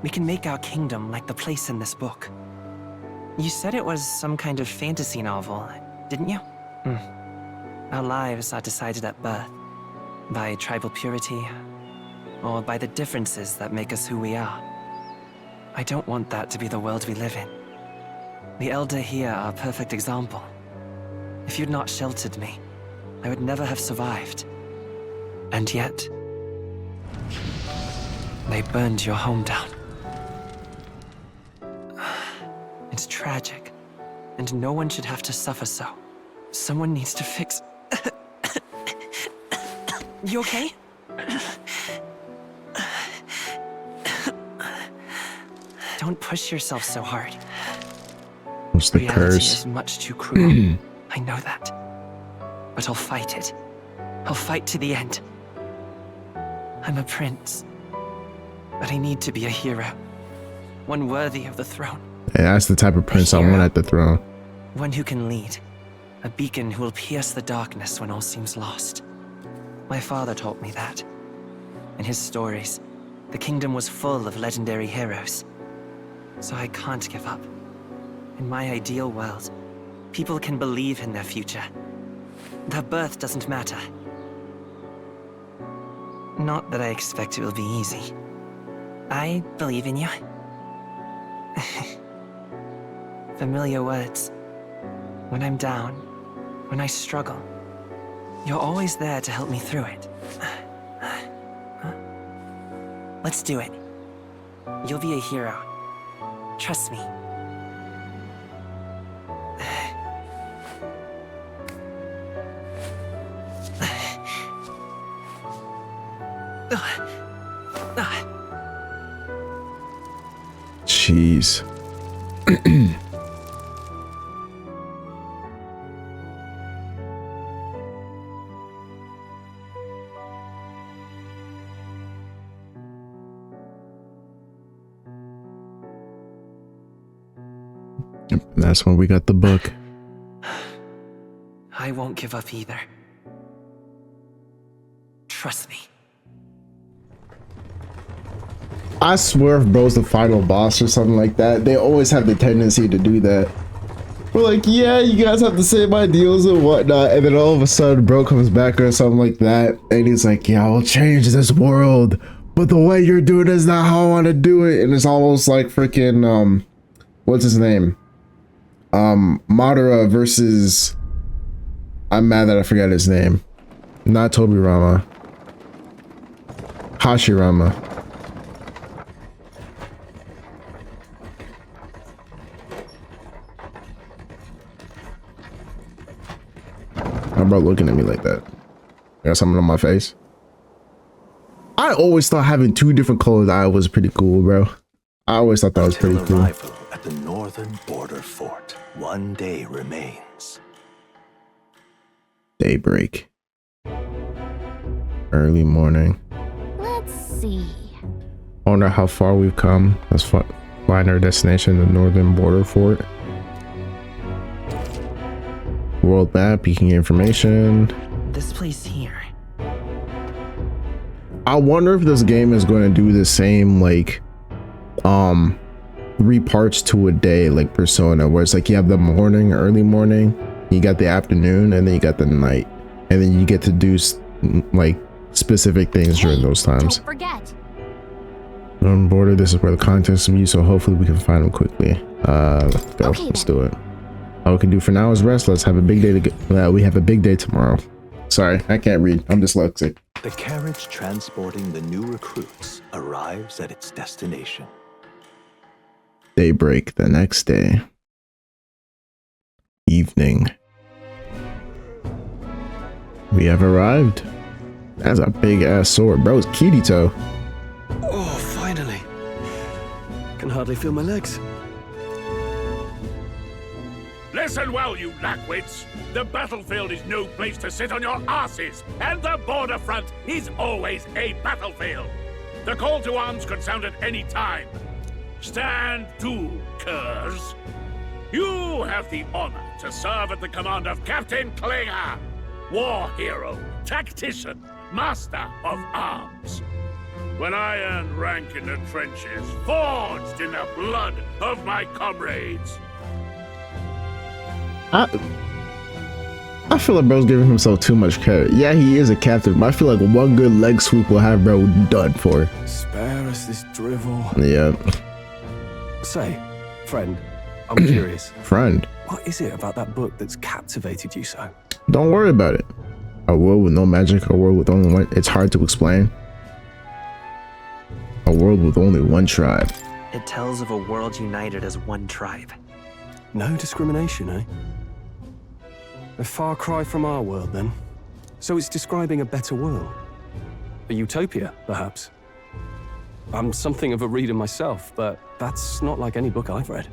we can make our kingdom like the place in this book. You said it was some kind of fantasy novel, didn't you? Our lives are decided at birth, by tribal purity, or by the differences that make us who we are. I don't want that to be the world we live in. The Elder here are a perfect example. If you'd not sheltered me, I would never have survived. And yet, they burned your home down. It's tragic, and no one should have to suffer so. Someone needs to fix... You okay? Don't push yourself so hard. What's the Reality curse? is much too cruel. I know that. But I'll fight it. I'll fight to the end. I'm a prince. But I need to be a hero. One worthy of the throne. Hey, that's the type of prince I want at the throne. One who can lead. A beacon who will pierce the darkness when all seems lost. My father taught me that. In his stories, the kingdom was full of legendary heroes. So I can't give up. In my ideal world, people can believe in their future. Their birth doesn't matter. Not that I expect it will be easy. I believe in you. Familiar words. When I'm down, when I struggle, you're always there to help me through it. Let's do it. You'll be a hero. Trust me. Jeez. That's when we got the book. I won't give up either. Trust me. I swear if bro's the final boss or something like that, they always have the tendency to do that. We're like, yeah, you guys have the same ideals and whatnot, and then all of a sudden bro comes back or something like that, and he's like, yeah, I'll change this world, but the way you're doing it is not how I want to do it. And it's almost like freaking what's his name? Madara versus, I'm mad that I forgot his name. Not Tobirama. Hashirama. How about looking at me like that? Got something on my face? I always thought having two different colored eyes was pretty cool, bro. I always thought that was pretty cool. Arrival at the northern border fort. One day remains. Daybreak. Early morning. Let's see. I wonder how far we've come. Let's find our destination, the northern border fort. World map, peeking information. This place here. I wonder if this game is going to do the same, like, 3 parts to a day, like Persona, where it's like you have the morning, early morning, you got the afternoon, and then you got the night, and then you get to do like specific things during those times. Don't forget. On border, this is where the contents will be, so hopefully we can find them quickly. Let's go. Okay, let's do it. All we can do for now is rest. Let's have a big day to get. We have a big day tomorrow. Sorry, I can't read. I'm dyslexic. The carriage transporting the new recruits arrives at its destination. Daybreak the next day. Evening. We have arrived. That's a big ass sword, bro. It's Kirito. Oh, finally. can hardly feel my legs. Listen well, you lackwits. The battlefield is no place to sit on your asses, and the border front is always a battlefield. The call to arms could sound at any time. Stand to, curs. You have the honor to serve at the command of Captain Klinger, war hero, tactician, master of arms. When I earned rank in the trenches, forged in the blood of my comrades. I feel like bro's giving himself too much credit. Yeah, he is a captain, but I feel like one good leg sweep will have bro done for. Spare us this drivel. Yeah. Say, friend, I'm curious. Friend? What is it about that book that's captivated you so? Don't worry about it. A world with no magic, a world with only one. It's hard to explain. A world with only one tribe. It tells of a world united as one tribe. No discrimination, eh? A far cry from our world, then. So it's describing a better world. A utopia, perhaps. I'm something of a reader myself, but that's not like any book I've read.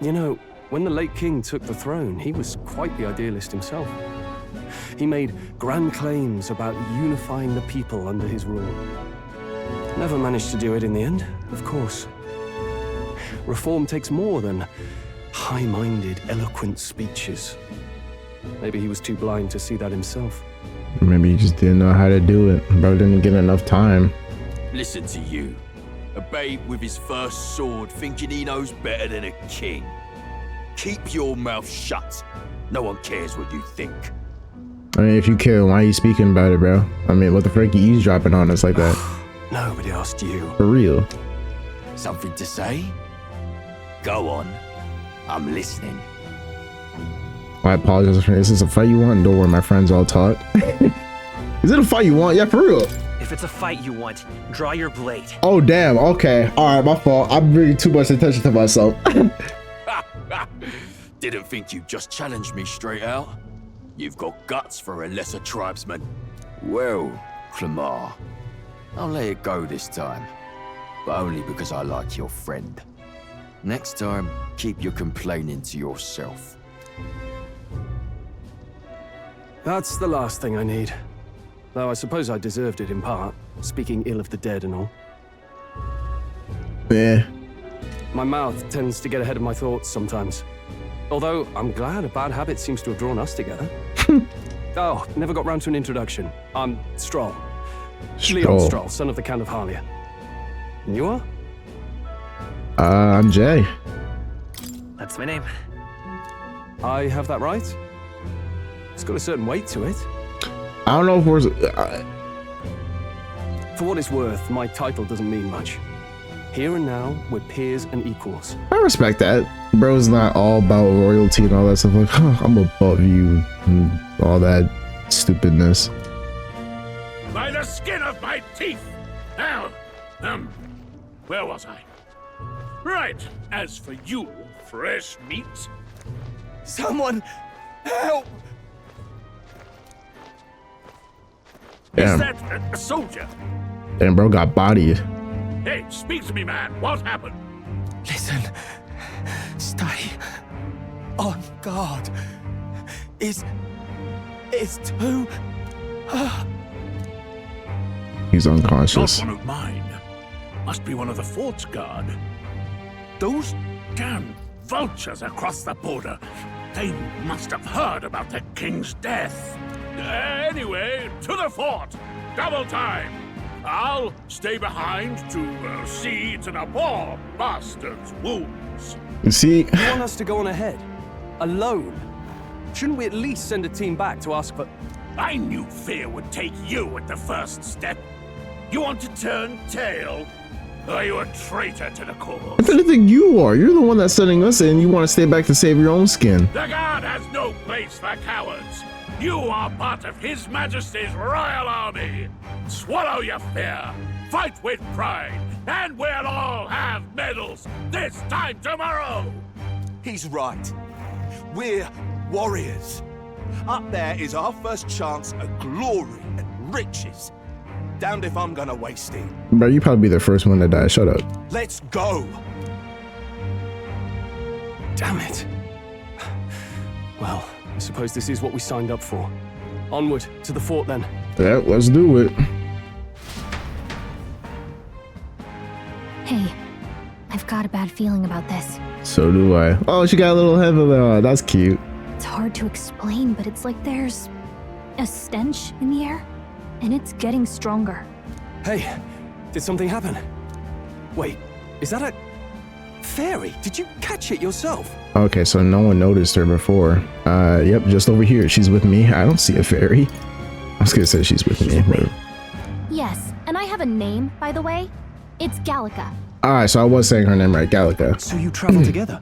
You know, when the late king took the throne, he was quite the idealist himself. He made grand claims about unifying the people under his rule. Never managed to do it in the end, of course. Reform takes more than high-minded, eloquent speeches. Maybe he was too blind to see that himself. Maybe he just didn't know how to do it. Bro didn't get enough time. Listen to you. A babe with his first sword thinking he knows better than a king. Keep your mouth shut. No one cares what you think. I mean, if you care, why are you speaking about it, bro? I mean, what the frick, you eavesdropping on us like that? Nobody asked you. For real. Something to say? Go on. I'm listening. I apologize for this. Is this a fight you want? Don't worry, my friends all talk. Is it a fight you want? Yeah, for real. If it's a fight you want, draw your blade. Oh, damn. Okay. All right, my fault. I'm bringing too much attention to myself. Didn't think you'd just challenge me straight out. You've got guts for a lesser tribesman. Well, Clemar, I'll let it go this time. But only because I like your friend. Next time, keep your complaining to yourself. That's the last thing I need. Though I suppose I deserved it in part, speaking ill of the dead and all. Yeah. My mouth tends to get ahead of my thoughts sometimes. Although, I'm glad a bad habit seems to have drawn us together. Oh, never got round to an introduction. I'm Stroll. Leon Stroll, son of the Count of Harlia. And you are? I'm Jay. That's my name. I have that right? It's got a certain weight to it. I don't know if we're... For what it's worth, my title doesn't mean much. Here and now, we're peers and equals. I respect that. Bro's not all about royalty and all that stuff. Like, I'm above you and all that stupidness. By the skin of my teeth! Now, where was I? Right, as for you, fresh meat. Someone help! Damn. Is that a soldier? Damn, bro got bodied. Hey, speak to me, man. What happened? Listen. Stay on guard. It's too... He's unconscious. Not one of mine. Must be one of the fort's guard. Those damn vultures across the border. They must have heard about the king's death. Anyway, to the fort. Double time. I'll stay behind to see to the poor bastard's wounds. You see? You want us to go on ahead? Alone? Shouldn't we at least send a team back to ask for... I knew fear would take you at the first step. You want to turn tail? Are you a traitor to the cause? What do you think you are? You're the one that's sending us in. You want to stay back to save your own skin. The guard has no place for cowards. You are part of His Majesty's Royal Army. Swallow your fear, fight with pride, and we'll all have medals this time tomorrow. He's right. We're warriors. Up there is our first chance at glory and riches. Damned if I'm gonna waste it. Bro, you probably be the first one to die. Shut up. Let's go. Damn it. Well, I suppose this is what we signed up for. Onward to the fort then. Yeah, let's do it. Hey, I've got a bad feeling about this. So do I. Oh, she got a little head on. That's cute. It's hard to explain, but it's like there's a stench in the air, and it's getting stronger. Hey, did something happen? Wait, is that a fairy? Did you catch it yourself? Okay, so no one noticed her before. Yep, just over here. She's with me. I don't see a fairy. I was gonna say she's with me. Yes, and I have a name, by the way. It's Gallica. Alright, so I was saying her name right, Gallica. So you traveled together?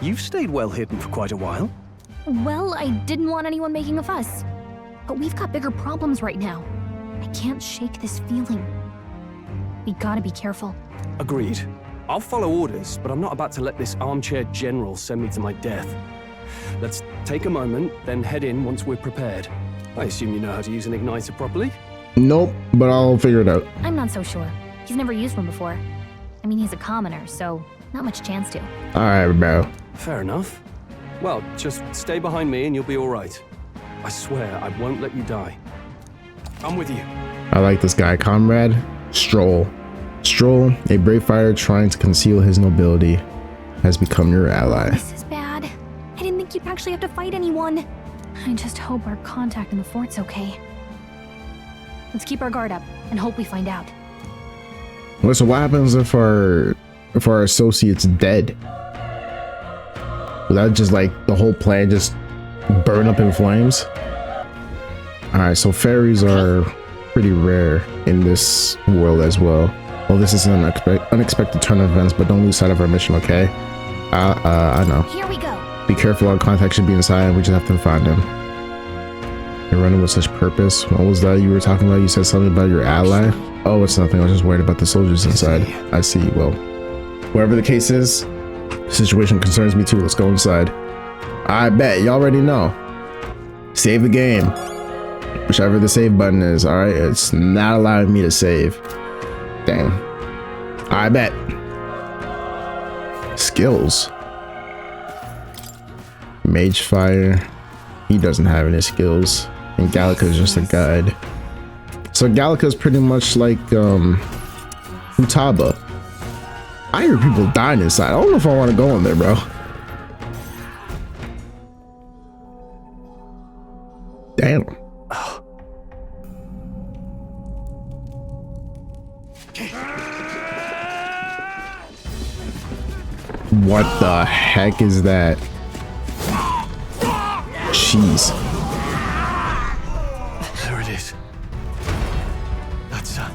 You've stayed well hidden for quite a while. Well, I didn't want anyone making a fuss. But we've got bigger problems right now. I can't shake this feeling. We gotta be careful. Agreed. I'll follow orders, but I'm not about to let this armchair general send me to my death. Let's take a moment, then head in once we're prepared. I assume you know how to use an igniter properly? Nope, but I'll figure it out. I'm not so sure. He's never used one before. I mean, he's a commoner, so not much chance to. Alright, bro. Fair enough. Well, just stay behind me and you'll be all right. I swear I won't let you die. I'm with you. I like this guy, comrade. Stroll. Stroll, a brave fighter trying to conceal his nobility, has become your ally. This is bad. I didn't think you'd actually have to fight anyone. I just hope our contact in the fort's okay. Let's keep our guard up and hope we find out. Well, so what happens if our associate's dead? Will that just like the whole plan just burn up in flames? Alright, so fairies are pretty rare in this world as well. Well, this is an unexpected turn of events, but don't lose sight of our mission, okay? I know. Here we go. Be careful, our contact should be inside, and we just have to find him. You're running with such purpose. What was that you were talking about? You said something about your ally? Oh, it's nothing. I was just worried about the soldiers inside. I see. Well, whatever the case is, the situation concerns me too. Let's go inside. I bet. You already know. Save the game. Whichever the save button is, alright? It's not allowing me to save. Dang. I bet. Skills. Mage Fire. He doesn't have any skills. And Gallica is just a guide. So Gallica is pretty much like Futaba. I hear people dying inside. I don't know if I want to go in there, bro. Damn. What the heck is that? Jeez. There it is. That's a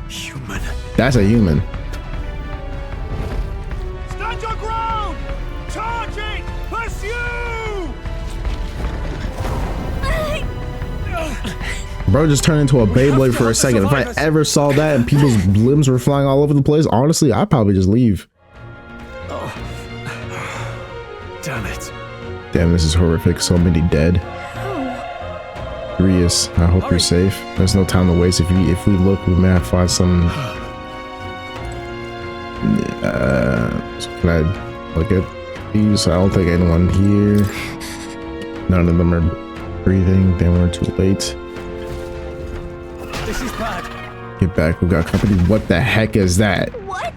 human. That's a human. Stand your ground! Charging! Pursue! Bro just turned into a Beyblade for a second. If I ever saw that and people's limbs were flying all over the place, honestly, I'd probably just leave. Damn it. Damn, this is horrific. So many dead. Rias, I hope you're safe. There's no time to waste. If we look, we may have to find some. So can I look at these? I don't think anyone here. None of them are breathing. They were too late. This is bad. Get back. We got company. What the heck is that? What?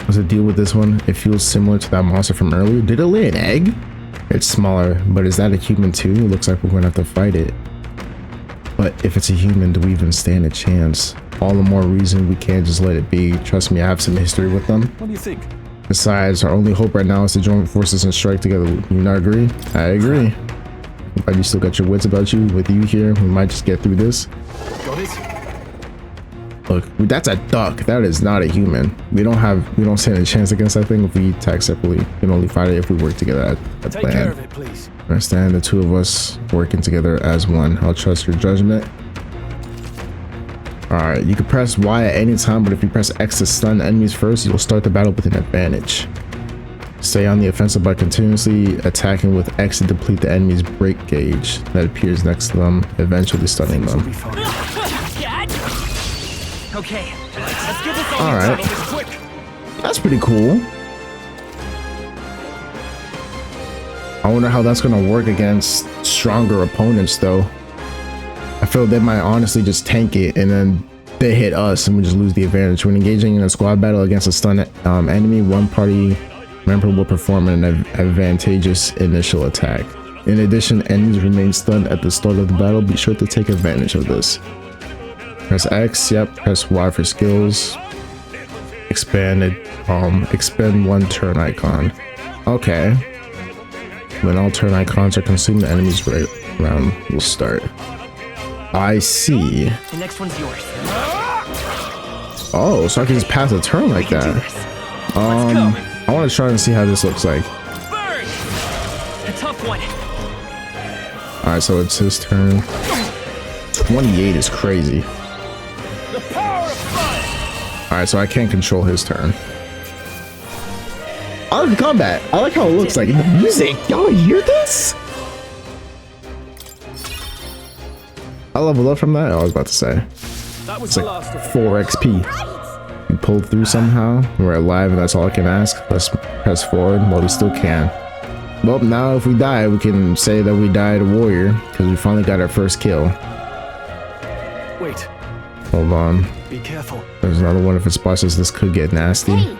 What's the deal with this one? It feels similar to that monster from earlier. Did it lay an egg? It's smaller, but is that a human too? It looks like we're gonna have to fight it. But if it's a human, do we even stand a chance? All the more reason we can't just let it be. Trust me, I have some history with them. What do you think? Besides, our only hope right now is to join forces and strike together. You not agree? I agree. But you still got your wits about you. With you here, we might just get through this. Got it. Look, that's a duck. That is not a human. We don't stand a chance against that thing if we attack separately. We can only fight it if we work together. Take care of it, please. Understand, the two of us working together as one. I'll trust your judgment. Alright, you can press Y at any time, but if you press X to stun enemies first, you'll start the battle with an advantage. Stay on the offensive by continuously attacking with X to deplete the enemy's break gauge that appears next to them, eventually stunning them. Okay, let's get this All right. quick. That's pretty cool. I wonder how that's gonna work against stronger opponents though. I feel they might honestly just tank it and then they hit us and we just lose the advantage. When engaging in a squad battle against a stunned enemy, one party member will perform an advantageous initial attack. In addition, enemies remain stunned at the start of the battle. Be sure to take advantage of this. Press X, yep, press Y for skills. Expand one turn icon. Okay. When all turn icons are consumed, the enemy's round will start. I see. The next one's yours. Oh, so I can just pass a turn like that. I want to try and see how this looks like. A tough one. All right, so it's his turn. 28 is crazy. All right, so I can't control his turn. I like the combat. I like how it looks like. The music, y'all hear this? I leveled up from that. I was about to say. It's like 4 XP. We pulled through somehow. We're alive, and that's all I can ask. Let's press forward. Well, we still can. Well, now if we die, we can say that we died a warrior because we finally got our first kill. Wait. Hold on. Be careful. There's another one. If it spots us, this could get nasty.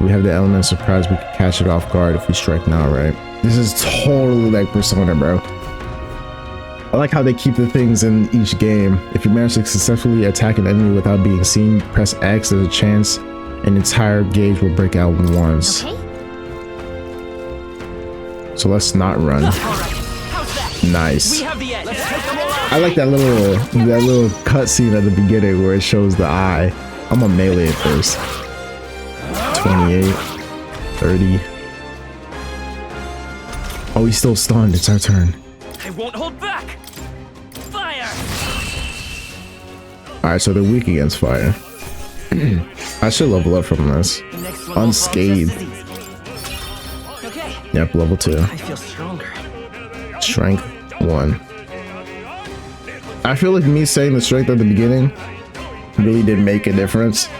We have the element of surprise. We can catch it off guard if we strike now, right? This is totally like Persona, bro. I like how they keep the things in each game. If you manage to successfully attack an enemy without being seen, press X. There's a chance an entire gauge will break out once. Okay. So let's not run. Nice. I like that little cutscene at the beginning where it shows the eye. I'm gonna melee it first. 28, 30. Oh, he's still stunned. It's our turn. I won't hold back. Fire. All right, so they're weak against fire. I should level up from this. Unscathed. Yep, level 2. I feel stronger. Strength 1. I feel like me saying the strength at the beginning really did make a difference.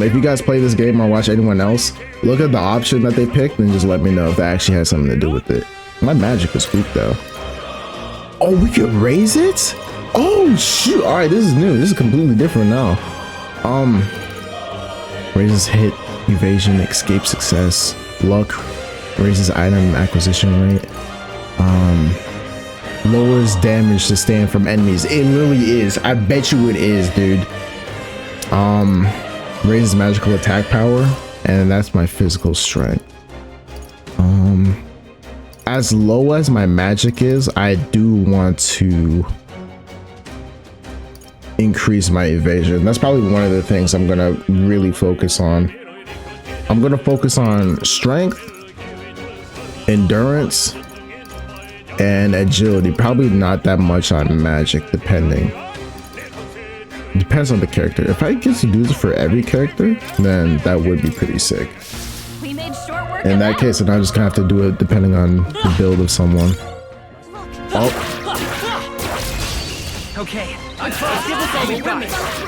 If you guys play this game or watch anyone else, look at the option that they picked and just let me know if that actually has something to do with it. My magic is weak though. Oh, we can raise it? Oh shoot! All right, this is new. This is completely different now. Raises hit, evasion, escape success, luck, raises item acquisition rate, lowers damage sustained from enemies. It literally is. I bet you it is, dude. Raises magical attack power, and that's my physical strength. As low as my magic is, I do want to increase my evasion. That's probably one of the things I'm gonna really focus on. I'm gonna focus on strength, endurance, and agility. Probably not that much on magic, depending. Depends on the character. If I get to do this for every character, then that would be pretty sick. In that case, then I'm just gonna have to do it depending on the build of someone. Oh. Okay.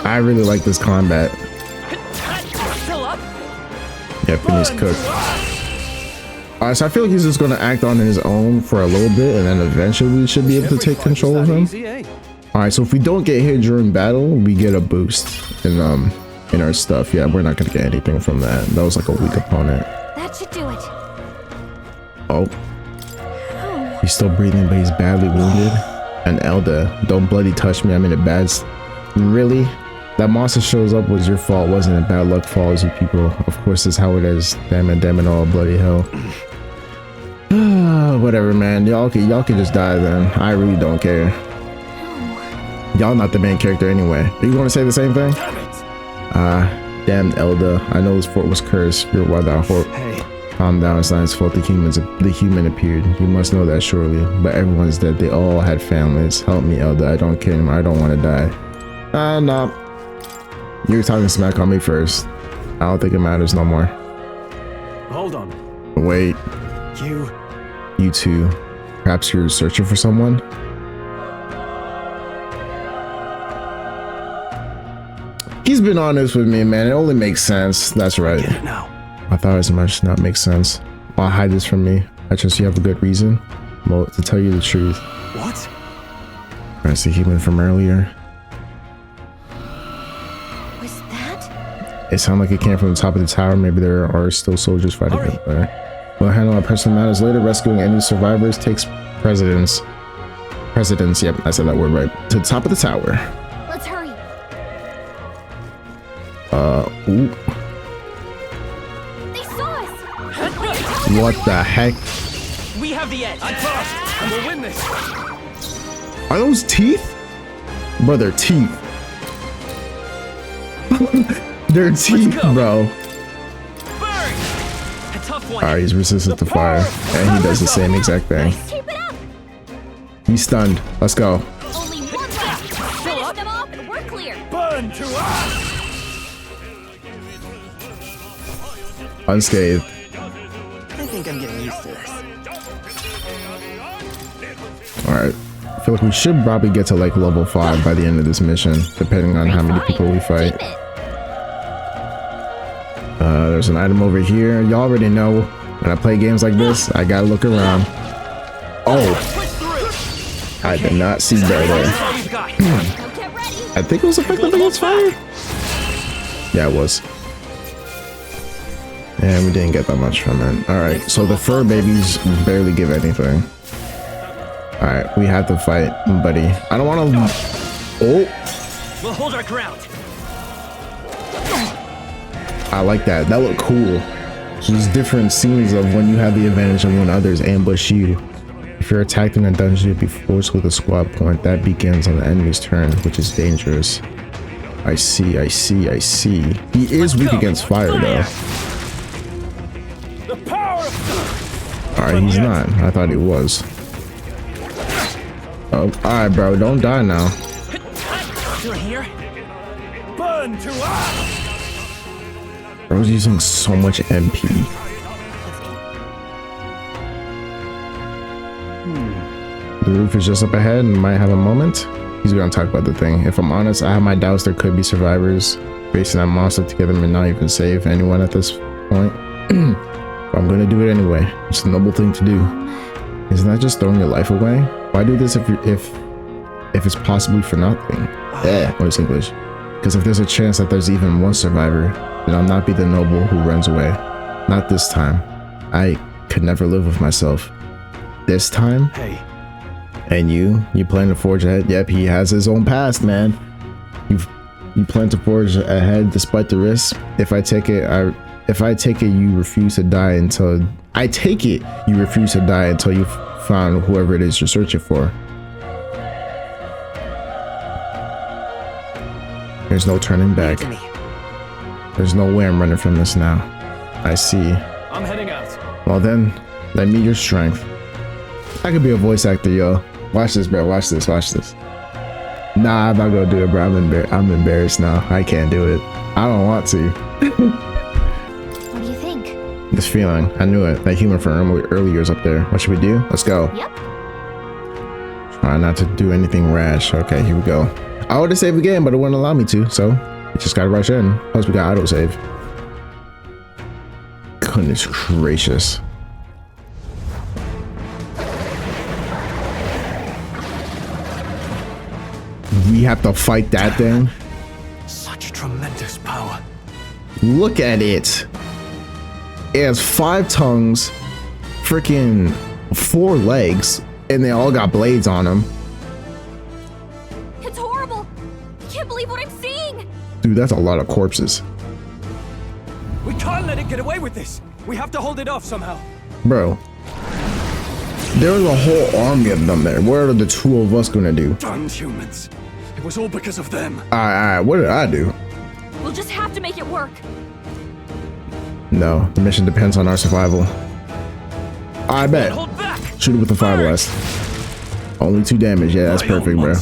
I really like this combat. Yeah, Penny's cooked. Alright, so I feel like he's just gonna act on his own for a little bit, and then eventually we should be able to take control of him. Alright, so if we don't get hit during battle, we get a boost in our stuff. Yeah, we're not gonna get anything from that. That was like a weak opponent. That should do it. Oh. He's still breathing, but he's badly wounded. And Elda, don't bloody touch me. I'm in a bad... Really? That monster shows up was your fault, wasn't it? Bad luck follows you people. Of course, that's how it is. Damn it, all bloody hell. Whatever, man. Y'all can just die then. I really don't care. Y'all not the main character anyway. Are you going to say the same thing? Damn Elda. I know this fort was cursed. You're why that fort. Calm down, it's not his fault. The human appeared. You must know that surely. But everyone's dead. They all had families. Help me, Elda. I don't care anymore. I don't want to die. No. You're talking smack on me first. I don't think it matters no more. Hold on. Wait. You two. Perhaps you're searching for someone? He's been honest with me, man. It only makes sense. That's right. I thought as much not make sense. Why hide this from me? I trust you have a good reason. Well, to tell you the truth. What? That's the human from earlier. Was that? It sounded like it came from the top of the tower. Maybe there are still soldiers fighting up there. We'll handle our personal matters later. Rescuing any survivors takes precedence. Yep, I said that word right. To the top of the tower. Let's hurry. Ooh. They saw us. What the heck? We have the edge. I trust, and we'll win this. Are those teeth? Bro, they're teeth. They're teeth, bro. Alright, he's resistant to fire. And he does the same exact thing. He's stunned. Let's go. Only one left. Finish them off and we're clear. Burn to us! Unscathed. I think I'm getting used to this. Alright. I feel like we should probably get to like level 5 by the end of this mission, depending on how many people we fight. There's an item over here. Y'all already know when I play games like this, I gotta look around. Oh! I did not see that there. I think it was effective against fire. Yeah, it was. And we didn't get that much from it. Alright, so the fur babies barely give anything. Alright, we have to fight, buddy. I don't want to... Oh! We'll hold our ground. I like that. That looked cool. There's different scenes of when you have the advantage and when others ambush you. If you're attacked in a dungeon, you'll be forced with a squad point. That begins on the enemy's turn, which is dangerous. I see. He is weak against fire, though. Alright, he's not. I thought he was. Oh, alright, bro. Don't die now. You're here. Burn to us. Bro's using so much MP. The roof is just up ahead and might have a moment. He's gonna talk about the thing. If I'm honest, I have my doubts there could be survivors. Facing that monster together may not even save anyone at this point. But I'm gonna do it anyway. It's a noble thing to do. Isn't that just throwing your life away? Why do this if it's possibly for nothing? Yeah, what is English? Because if there's a chance that there's even one survivor, then I'll not be the noble who runs away. Not this time. I could never live with myself. This time? Hey. And you plan to forge ahead? Yep, he has his own past, man. You plan to forge ahead despite the risks. If I take it, you refuse to die until you've found whoever it is you're searching for. There's no turning back. There's no way I'm running from this now. I see. I'm heading out. Well then, let me your strength. I could be a voice actor, yo. Watch this, bro. Watch this. Nah, I'm not gonna do it, bro. I'm embarrassed now. I can't do it. I don't want to. What do you think? This feeling. I knew it. That human from earlier is up there. What should we do? Let's go. Yep. Try not to do anything rash. Okay, here we go. I would have saved the game, but it wouldn't allow me to, so we just gotta rush in. Plus we got autosave. Goodness gracious. We have to fight that thing. Such tremendous power. Look at it. It has 5 tongues, freaking 4 legs, and they all got blades on them. It's horrible. I can't believe what I'm seeing. Dude, that's a lot of corpses. We can't let it get away with this. We have to hold it off somehow. Bro. There was a whole army of them there. What are the 2 of us gonna do? Damn humans. It was all because of them. Alright, what did I do? We'll just have to make it work. No, the mission depends on our survival. I bet. Shoot it with the fire blast. Only 2 damage. Yeah, that's perfect, bro.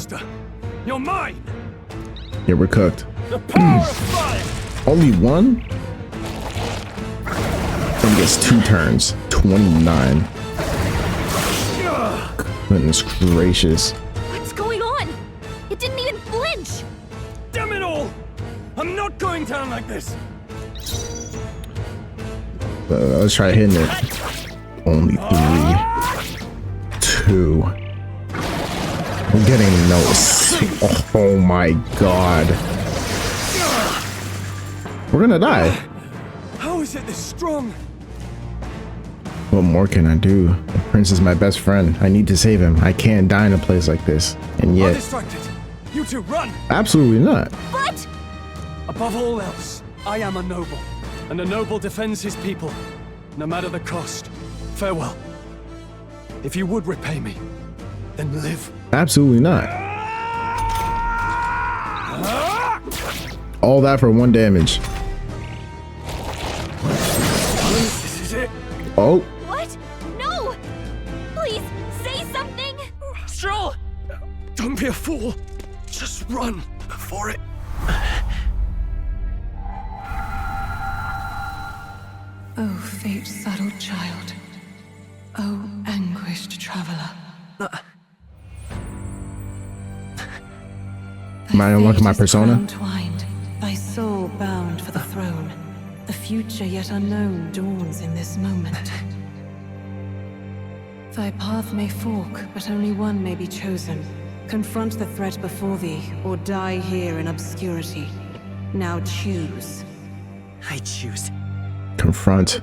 You're mine. Yeah, we're cooked. The power of fire. Only 1? And gets 2 turns. 29. Goodness gracious. What's going on? It didn't even flinch. Damn it all! I'm not going down like this. Let's try hitting it. Only 3. 2. We're getting no. Oh my god. We're gonna die. How is it this strong? What more can I do? The prince is my best friend. I need to save him. I can't die in a place like this. And I'm yet... distracted. You two run! Absolutely not. What? Above all else, I am a noble. And a noble defends his people, no matter the cost. Farewell. If you would repay me, then live. Absolutely not. All that for 1 damage. This is it. Oh. What? No! Please, say something! Stroll! Don't be a fool. Just run before it. Oh, fate-saddled child. Oh, anguished traveler. Am I unlocking my persona? Entwined, thy soul bound for the throne. The future yet unknown dawns in this moment. Thy path may fork, but only one may be chosen. Confront the threat before thee, or die here in obscurity. Now choose. I choose. Confront.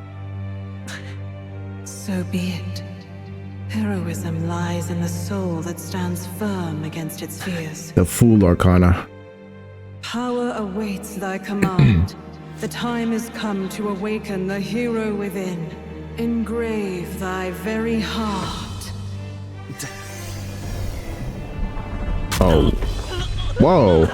So be it. Heroism lies in the soul that stands firm against its fears. The Fool Arcana. Power awaits thy command. The time is come to awaken the hero within. Engrave thy very heart. Oh. Whoa.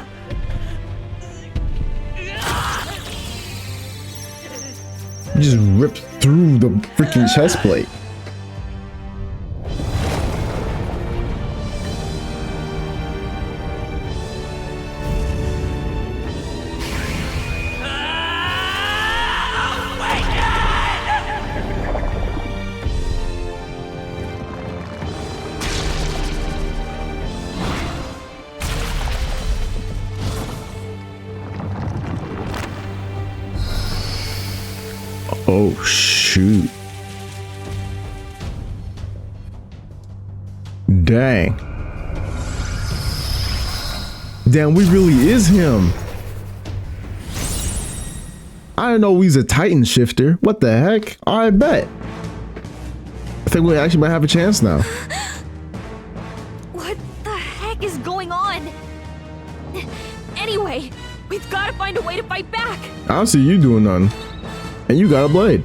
You just ripped through the freaking chest plate. Oh, shoot. Dang. Damn, we really is him. I didn't know he's a Titan shifter. What the heck? I bet. I think we actually might have a chance now. What the heck is going on? Anyway, we've got to find a way to fight back. I don't see you doing none. And you got a blade.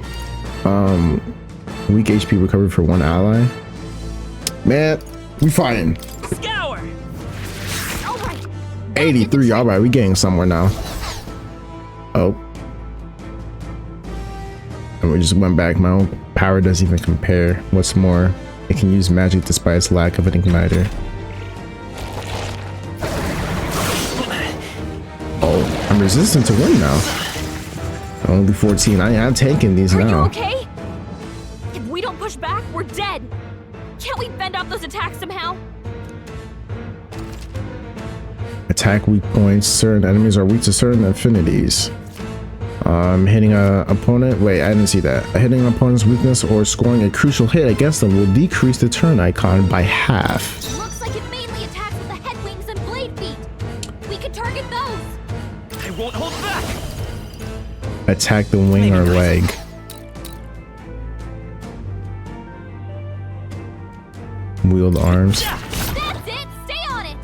Weak HP recovered for 1 ally. Man, we fighting. Scour. All right. 83. All right, we getting somewhere now. Oh. And we just went back. My own power doesn't even compare. What's more, it can use magic despite its lack of an igniter. Oh, I'm resistant to wind now. Only 14. I'm tanking these now. Are you okay? If we don't push back, we're dead. Can't we fend off those attacks somehow? Attack weak points. Certain enemies are weak to certain affinities. Hitting an opponent. Wait, I didn't see that. Hitting an opponent's weakness or scoring a crucial hit against them will decrease the turn icon by half. Looks like it mainly attacks with the head wings and blade feet. We could target those. I won't hold back. Attack the wing or leg. Wield arms. That's it. Stay on it.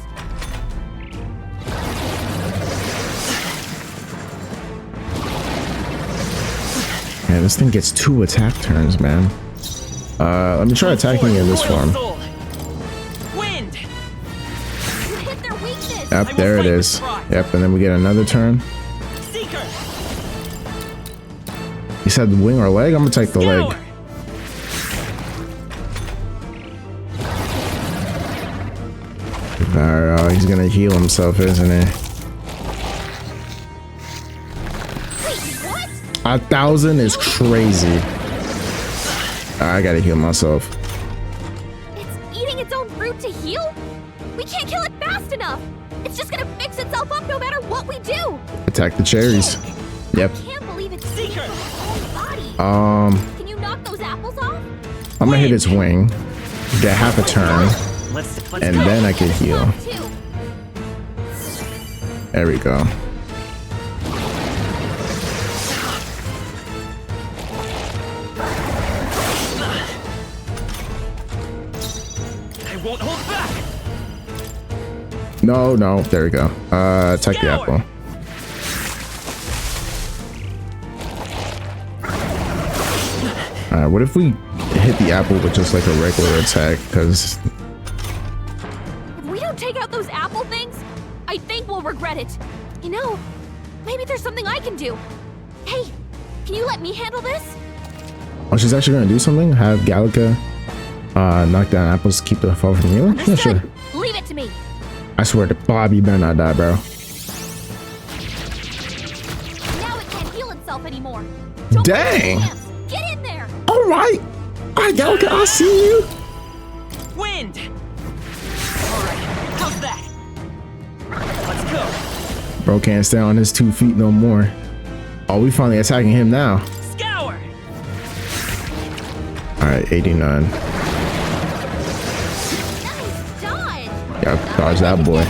Man, this thing gets 2 attack turns, man. Let me try attacking in this form. Wind. You hit their weakness. Yep, there it is. Yep, and then we get another turn. Seeker. He said wing or leg? I'm gonna take the leg. Alright, he's gonna heal himself, isn't he? Wait, what? 1,000 is crazy. I gotta heal myself. It's eating its own fruit to heal? We can't kill it fast enough. It's just gonna fix itself up no matter what we do. Attack the cherries. Yep. I can't believe it's Seeker. Body. Can you knock those apples off? I'm gonna hit its wing, get half a turn, and then I can heal. There we go. I won't hold back. No, no, there we go. Attack the apple. Alright, what if we hit the apple with just like a regular attack? Because If we don't take out those apple things, I think we'll regret it. You know, maybe there's something I can do. Hey, can you let me handle this? oh, she's actually gonna do something? Have Gallica knock down apples to keep the foe from healing? Yeah, sure. Leave it to me. I swear to Bob, you better not die, bro. Now it can't heal itself anymore. Dang! Get in there. Alright! Alright, Gallica, I see you! Wind. All right, how's that? Let's go. Bro can't stay on his 2 feet no more. Oh, we finally attacking him now. Scour. Alright, 89. Yeah, dodge that boy.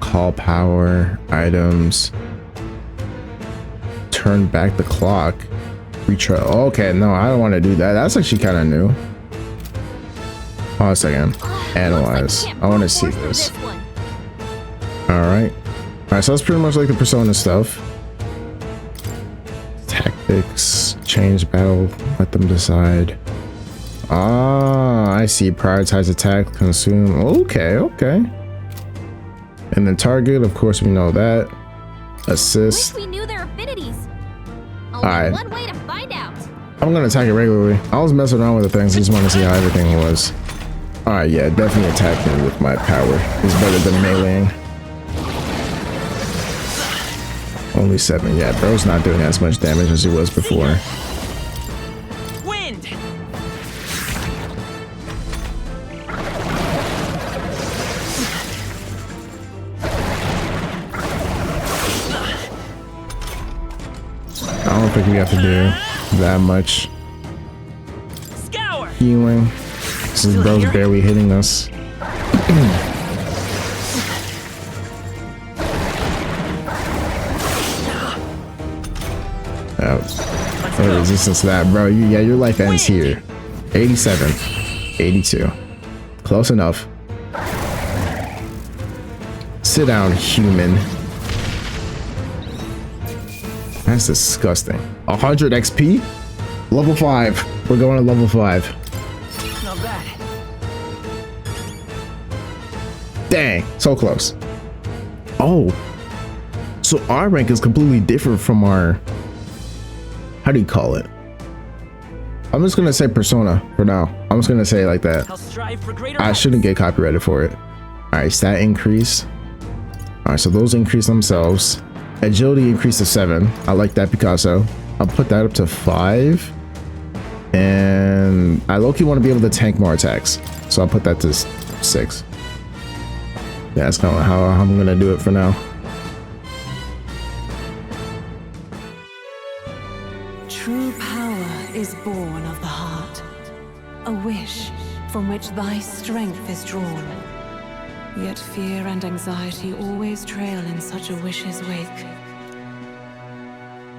Call power, items. Turn back the clock. Retry. Okay, no, I don't want to do that. That's actually kind of new. Hold on a second. Analyze. I want to see this. Alright. Alright, so that's pretty much like the Persona stuff. Tactics. Change battle. Let them decide. Ah, I see. Prioritize attack, consume. Okay, okay. And then target, of course, we know that. Assist. We knew their affinities. Alright. One way to find out. I'm gonna attack it regularly. I was messing around with the things. I just want to see how everything was. Alright, yeah, definitely attacking with my power is better than meleeing. Only 7. Yeah, bro's not doing as much damage as he was before. Wind. I don't think we have to do that much healing. This is bro's barely hitting us. No resistance to that, bro. Yeah, your life ends here. 87, 82. Close enough. Sit down, human. That's disgusting. 100 XP? Level 5. We're going to level 5. Not bad. Dang, so close. Oh. So our rank is completely different from our... How do you call it? I'm just gonna say Persona for now. I'm just gonna say it like that. I shouldn't get copyrighted for it. Alright, stat increase. Alright, so those increase themselves. Agility increased to 7. I like that, Picasso. I'll put that up to 5. And I low-key want to be able to tank more attacks. So I'll put that to 6. Yeah, that's kind of how I'm gonna do it for now. True power is born of the heart, a wish from which thy strength is drawn. Yet fear and anxiety always trail in such a wish's wake.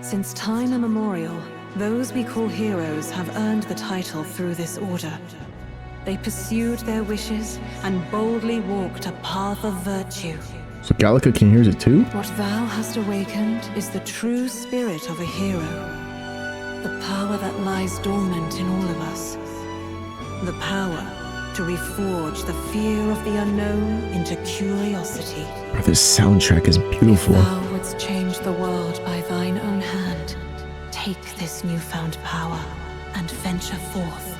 Since time immemorial, those we call heroes have earned the title through this order. They pursued their wishes and boldly walked a path of virtue. So Gallica can hear it too? What thou hast awakened is the true spirit of a hero. The power that lies dormant in all of us. The power to reforge the fear of the unknown into curiosity. Oh, this soundtrack is beautiful. If thou wouldst change the world by thine own hand, take this newfound power and venture forth.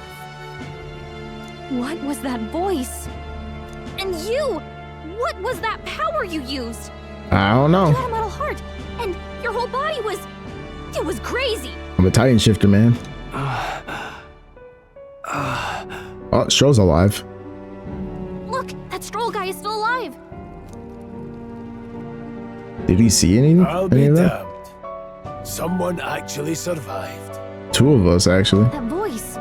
What was that voice? And you! What was that power you used? I don't know. You had a metal heart, and your whole body was... It was crazy. I'm a Titan shifter, man. Oh, Stroh's alive. Look, that Stroll guy is still alive. Did he see any I'll be of that? damned. Someone actually survived. Two of us, actually. That voice.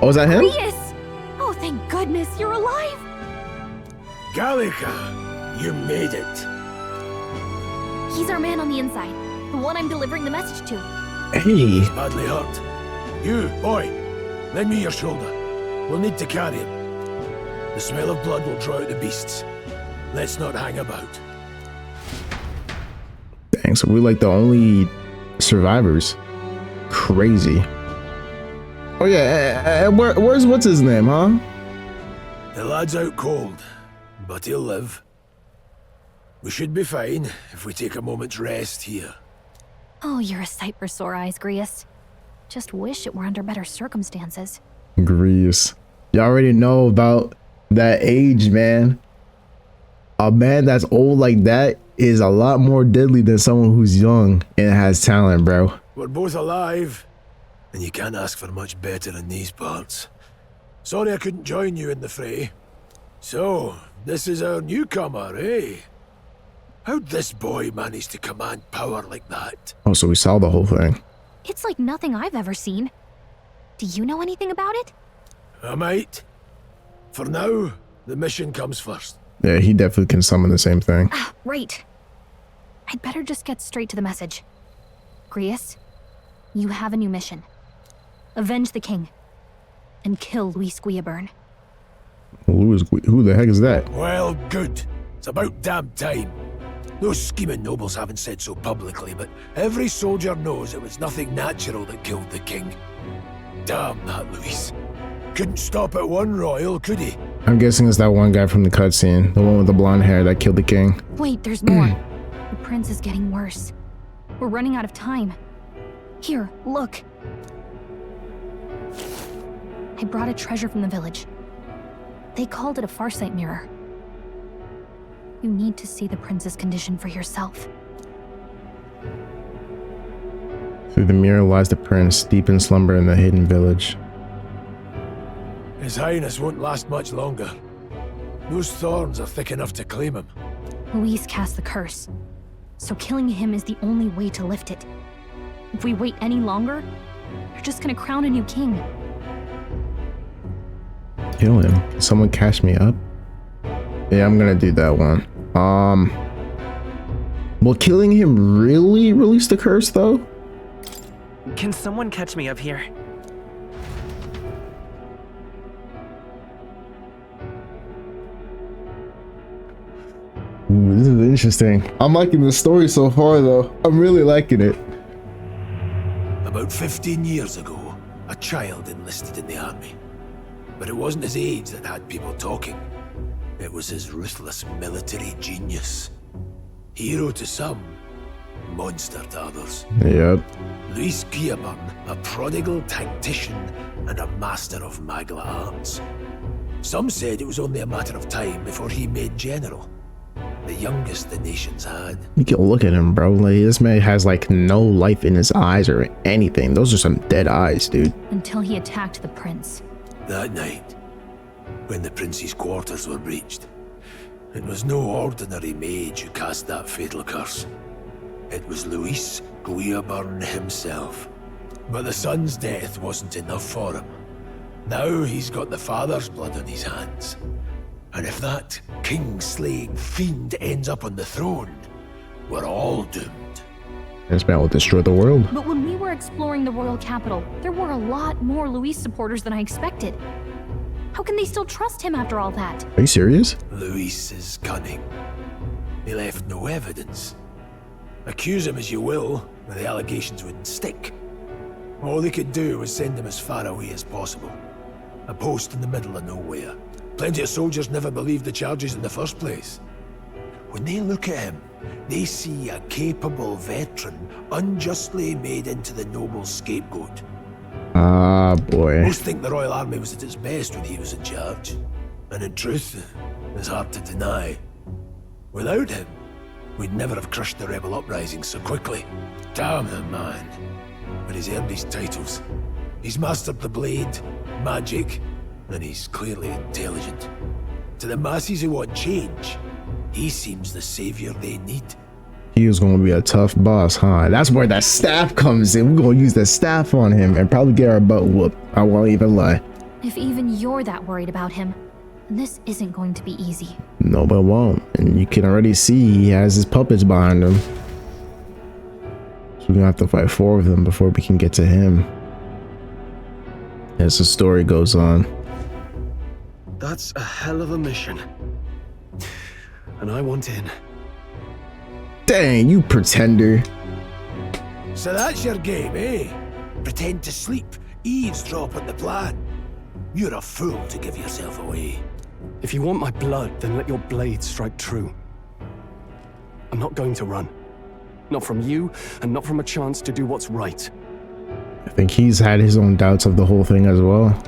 Oh, was that him? Grius! Oh, thank goodness you're alive! Gallica, you made it. He's our man on the inside. The one I'm delivering the message to. Hey. He's badly hurt. You, boy, lend me your shoulder. We'll need to carry him. The smell of blood will draw out the beasts. Let's not hang about. Dang, so we're like the only survivors. Crazy. Oh yeah, where's what's his name, huh? The lad's out cold, but he'll live. We should be fine if we take a moment's rest here. Oh, you're a sight for sore eyes, Grius. Just wish it were under better circumstances. Grius. You already know about that age, man. A man that's old like that is a lot more deadly than someone who's young and has talent, bro. We're both alive, and you can't ask for much better in these parts. Sorry I couldn't join you in the fray. So, this is our newcomer, eh? How'd this boy manage to command power like that? Oh, so we saw the whole thing. It's like nothing I've ever seen. Do you know anything about it? I might. For now, the mission comes first. Yeah, he definitely can summon the same thing. Ah, right. I'd better just get straight to the message. Grius, you have a new mission. Avenge the king. And kill Luis Guillaburn. Who the heck is that? Well, good. It's about damn time. Those scheming nobles haven't said so publicly, but every soldier knows it was nothing natural that killed the king. Damn that Luis. Couldn't stop at one royal, could he? I'm guessing it's that one guy from the cutscene, the one with the blonde hair that killed the king. Wait, there's more. The prince is getting worse. We're running out of time. Here, look. I brought a treasure from the village. They called it a farsight mirror. You need to see the prince's condition for yourself. Through the mirror lies the prince, deep in slumber in the hidden village. His Highness won't last much longer. Those thorns are thick enough to claim him. Luis cast the curse, so killing him is the only way to lift it. If we wait any longer, they're just gonna crown a new king. Kill him. Can someone catch me up? Yeah, I'm gonna do that one. Will killing him really release the curse though? Can someone catch me up here? Ooh, this is interesting. I'm liking the story so far though. I'm really liking it. About 15 years ago, a child enlisted in the army. But it wasn't his age that had people talking. It was his ruthless military genius. Hero to some, monster to others. Yep. Luis Guillaburn, a prodigal tactician and a master of Magla arts. Some said it was only a matter of time before he made general. The youngest the nation's had. You can look at him, bro. Like, this man has like no life in his eyes or anything. Those are some dead eyes, dude. Until he attacked the prince. That night, when the prince's quarters were breached, it was no ordinary mage who cast that fatal curse. It was Luis Guillaburn himself. But the son's death wasn't enough for him. Now he's got the father's blood on his hands. And if that king-slaying fiend ends up on the throne, we're all doomed. This man will destroy the world. But when we were exploring the royal capital, there were a lot more Luis supporters than I expected. How can they still trust him after all that? Are you serious? Luis is cunning. He left no evidence. Accuse him as you will, the allegations wouldn't stick. All they could do was send him as far away as possible. A post in the middle of nowhere. Plenty of soldiers never believed the charges in the first place. When they look at him, they see a capable veteran unjustly made into the noble's scapegoat. Ah, boy. Most think the Royal Army was at its best when he was in charge. And in truth, it's hard to deny. Without him, we'd never have crushed the rebel uprising so quickly. Damn the man. But he's earned his titles. He's mastered the blade, magic, and he's clearly intelligent. To the masses who want change, he seems the savior they need. He was gonna be a tough boss, huh? That's where that staff comes in. We're gonna use the staff on him and probably get our butt whooped. I won't even lie. If even you're that worried about him, this isn't going to be easy. No, but won't. And you can already see he has his puppets behind him. So we're gonna have to fight 4 of them before we can get to him. As the story goes on. That's a hell of a mission. And I want in. Dang, you pretender. So that's your game, eh? Pretend to sleep, eavesdrop on the plan. You're a fool to give yourself away. If you want my blood, then let your blade strike true. I'm not going to run. Not from you, and not from a chance to do what's right. I think he's had his own doubts of the whole thing as well.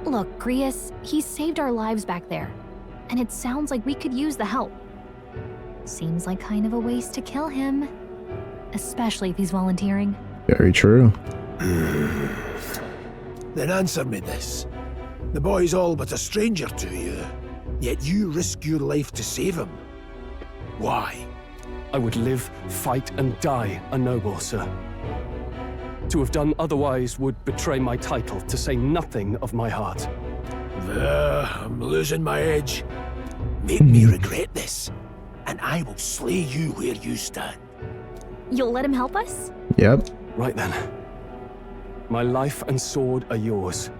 Look, Grius, he saved our lives back there. And it sounds like we could use the help. Seems like kind of a waste to kill him. Especially if he's volunteering. Very true. Then answer me this. The boy's all but a stranger to you, yet you risk your life to save him. Why? I would live, fight, and die a noble, sir. To have done otherwise would betray my title, to say nothing of my heart. I'm losing my edge. Make me regret this, and I will slay you where you stand. You'll let him help us? Yep. Right then. My life and sword are yours.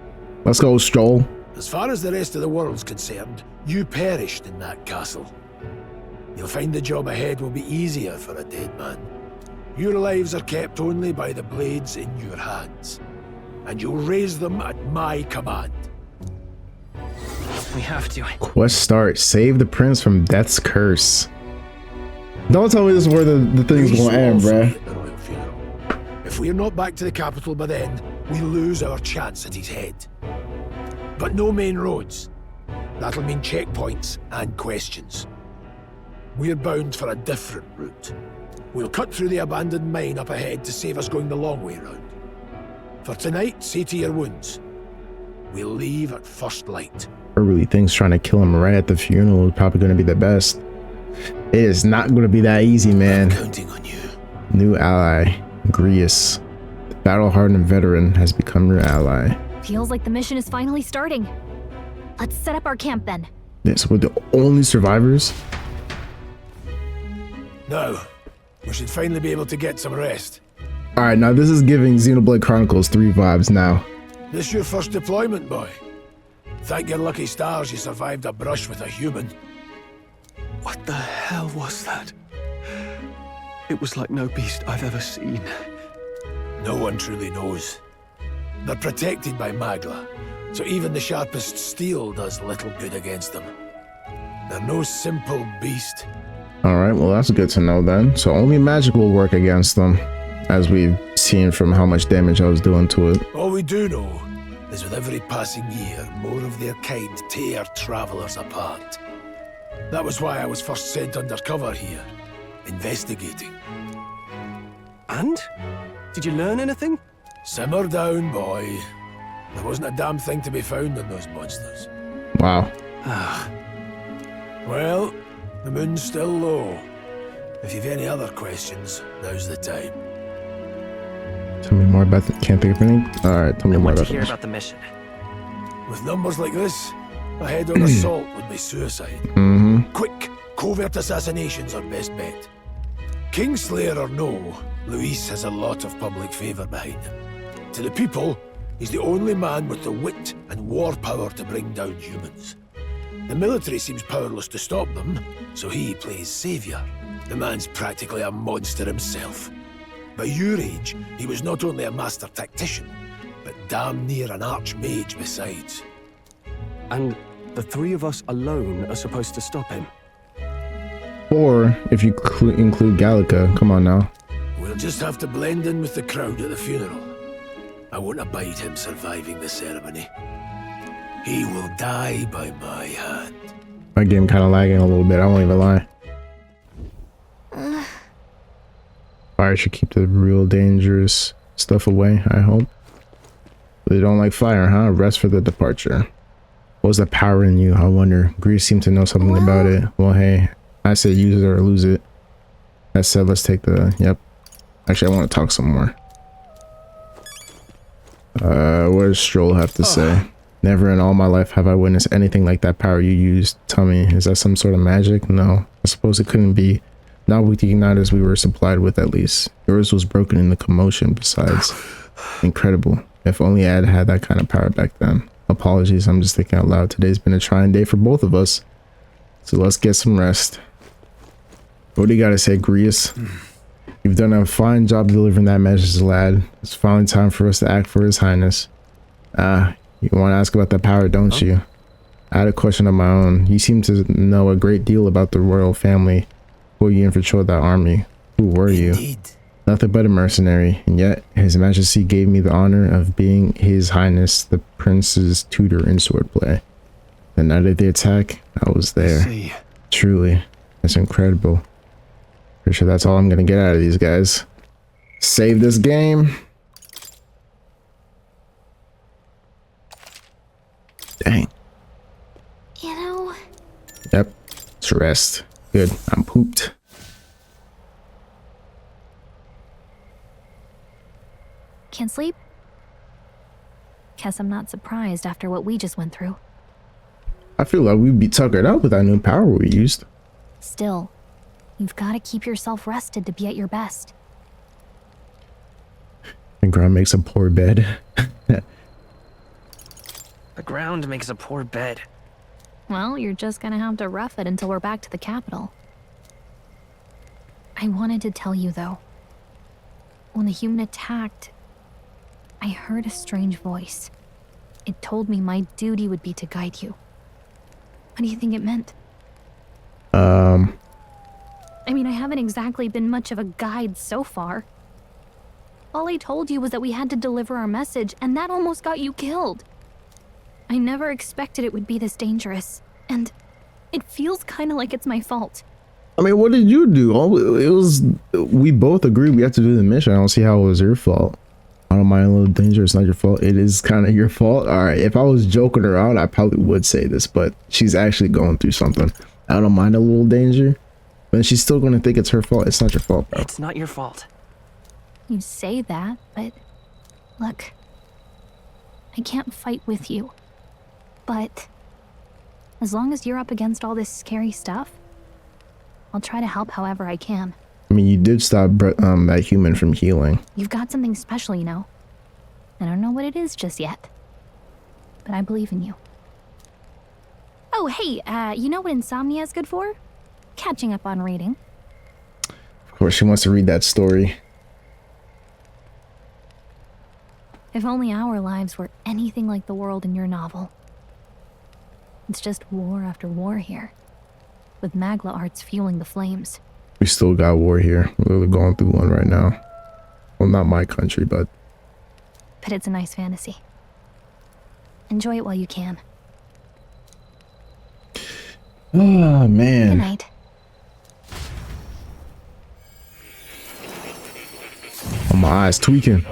Let's go, Stroll. As far as the rest of the world's concerned, you perished in that castle. You'll find the job ahead will be easier for a dead man. Your lives are kept only by the blades in your hands, and you'll raise them at my command. We have to. Quest start. Save the prince from death's curse. Don't tell me this is where the thing's gonna end, bruh. If we're not back to the capital by then, we lose our chance at his head. But no main roads. That'll mean checkpoints and questions. We're bound for a different route. We'll cut through the abandoned mine up ahead to save us going the long way round. For tonight, see to your wounds. We'll leave at first light. I really thinks trying to kill him right at the funeral is probably going to be the best. It is not going to be that easy, man. I'm counting on you. New ally, Grius. The battle-hardened veteran has become your ally. Feels like the mission is finally starting. Let's set up our camp then. Yes, we're the only survivors. Now, we should finally be able to get some rest. All right, now this is giving Xenoblade Chronicles 3 vibes now. This your first deployment, boy? Thank your lucky stars you survived a brush with a human. What the hell was that? It was like no beast I've ever seen. No one truly knows. They're protected by Magla, so even the sharpest steel does little good against them. They're no simple beast. All right, well, that's good to know then. So only magic will work against them, as we've seen from how much damage I was doing to it. All we do know is with every passing year, more of their kind tear travelers apart. That was why I was first sent undercover here, investigating. And? Did you learn anything? Simmer down, boy. There wasn't a damn thing to be found on those monsters. Wow. Well, the moon's still low. If you've any other questions, now's the time. Tell me more about that. Can't think of anything. All right, tell me more about Hear this. about the mission. With numbers like this, a head-on assault would be suicide. Quick, covert assassinations are best bet. Kingslayer or no, Luis has a lot of public favour behind him. To the people, he's the only man with the wit and war power to bring down humans. The military seems powerless to stop them, so he plays saviour. The man's practically a monster himself. By your age, he was not only a master tactician, but damn near an archmage besides. And the 3 of us alone are supposed to stop him. Or if you include Gallica, come on now. We'll just have to blend in with the crowd at the funeral. I won't abide him surviving the ceremony. He will die by my hand. My game kind of lagging a little bit, I won't even lie. Fire should keep the real dangerous stuff away, I hope. They don't like fire, huh? Rest for the departure. What was the power in you? I wonder. Grease seemed to know something about it. Well, hey, I said use it or lose it. That said, let's take the, yep. Actually, I want to talk some more. What does Stroll have to say? Never in all my life have I witnessed anything like that power you used. Tell me, is that some sort of magic? No, I suppose it couldn't be. Not with the igniters we were supplied with, at least. Yours was broken in the commotion, besides. Incredible. If only I had had that kind of power back then. Apologies, I'm just thinking out loud. Today's been a trying day for both of us. So let's get some rest. What do you gotta say, Grius? You've done a fine job delivering that message, lad. It's finally time for us to act for His Highness. You want to ask about that power, don't you? I had a question of my own. You seem to know a great deal about the royal family. Before you infiltrated that army, who were you? Nothing but a mercenary, and yet His Majesty gave me the honor of being His Highness the Prince's tutor in swordplay. The night of the attack, I was there. Truly, that's incredible. Pretty sure that's all I'm gonna get out of these guys. Save this game. Dang. You know... Yep. Let's rest. Good. I'm pooped. Can't sleep? Guess I'm not surprised after what we just went through. I feel like we'd be tuckered out with that new power we used. Still, you've got to keep yourself rested to be at your best. The ground makes a poor bed. The ground makes a poor bed. Well, you're just gonna have to rough it until we're back to the capital. I wanted to tell you, though. When the human attacked, I heard a strange voice. It told me my duty would be to guide you. What do you think it meant? I mean, I haven't exactly been much of a guide so far. All I told you was that we had to deliver our message, and that almost got you killed. I never expected it would be this dangerous, and it feels kind of like it's my fault. I mean, what did you do? It was, we both agreed we have to do the mission. I don't see how it was your fault. I don't mind a little danger. It's not your fault. It is kind of your fault. All right, if I was joking around, I probably would say this, but she's actually going through something. I don't mind a little danger, but she's still going to think it's her fault. It's not your fault, bro. It's not your fault. You say that, but look, I can't fight with you. But as long as you're up against all this scary stuff, I'll try to help however I can. I mean, you did stop that human from healing. You've got something special, you know. I don't know what it is just yet, but I believe in you. Oh, hey, you know what insomnia is good for? Catching up on reading. Of course, she wants to read that story. If only our lives were anything like the world in your novel. It's just war after war here, with Magla arts fueling the flames. We still got war here. We're going through one right now. Well, not my country, but it's a nice fantasy. Enjoy it while you can. Oh, man. Good night. Oh, my eyes tweaking.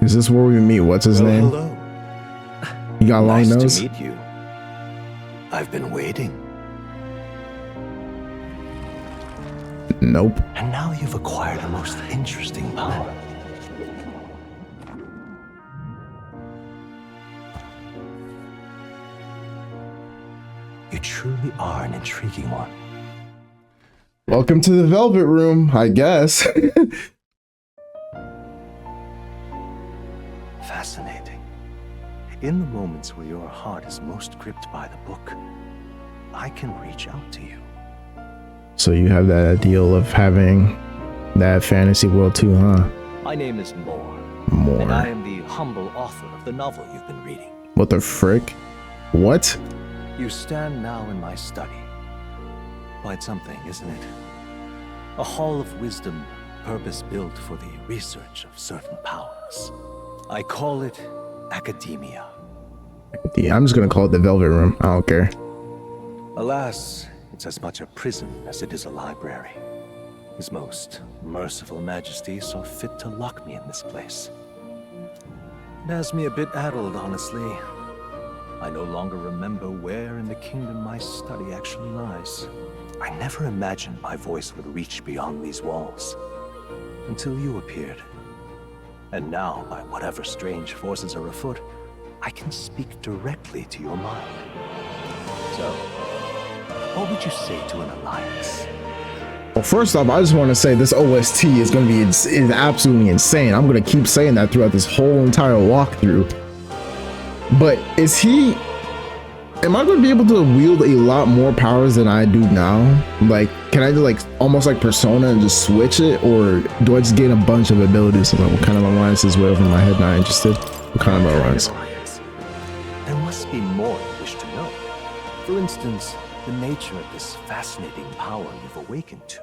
Is this where we meet? What's his name? Hello. You got a long nose? Nice to meet you. I've been waiting. Nope. And now you've acquired a most interesting power. You truly are an intriguing one. Welcome to the Velvet Room, I guess. Fascinating. In the moments where your heart is most gripped by the book, I can reach out to you. So you have that ideal of having that fantasy world too, huh? My name is Moore. Moore. And I am the humble author of the novel you've been reading. What the frick? What? You stand now in my study. Quite something, isn't it? A hall of wisdom, purpose-built for the research of certain powers. I call it academia. Yeah, I'm just gonna call it the Velvet Room. I don't care. Alas, it's as much a prison as it is a library. His most merciful majesty saw fit to lock me in this place. It has me a bit addled, honestly. I no longer remember where in the kingdom my study actually lies. I never imagined my voice would reach beyond these walls. Until you appeared. And now, by whatever strange forces are afoot, I can speak directly to your mind. So, what would you say to an alliance? Well, first off, I just want to say this OST is going to be is absolutely insane. I'm going to keep saying that throughout this whole entire walkthrough. But am I going to be able to wield a lot more powers than I do now? Like, can I do like almost like Persona and just switch it, or do I just gain a bunch of abilities? Like, what kind of alliance is way over my head? Not interested. What kind of alliance? There must be more you wish to know. For instance, the nature of this fascinating power you've awakened to.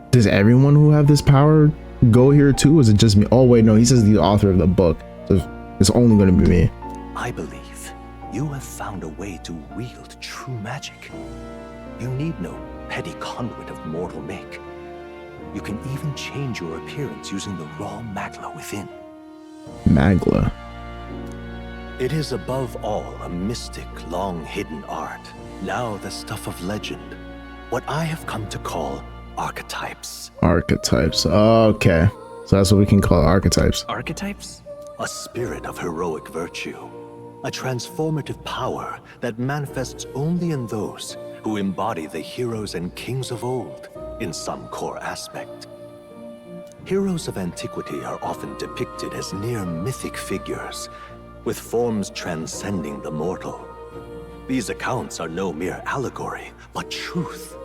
Does everyone who have this power go here too? Or is it just me? Oh wait, no, he says the author of the book, so it's only going to be me. I believe you have found a way to wield true magic. You need no petty conduit of mortal make. You can even change your appearance using the raw magla within. Magla. It is above all a mystic, long-hidden art, now the stuff of legend, what I have come to call archetypes. Archetypes, okay. So that's what we can call archetypes. Archetypes? A spirit of heroic virtue. A transformative power that manifests only in those who embody the heroes and kings of old in some core aspect. Heroes of antiquity are often depicted as near mythic figures, with forms transcending the mortal. These accounts are no mere allegory, but truth.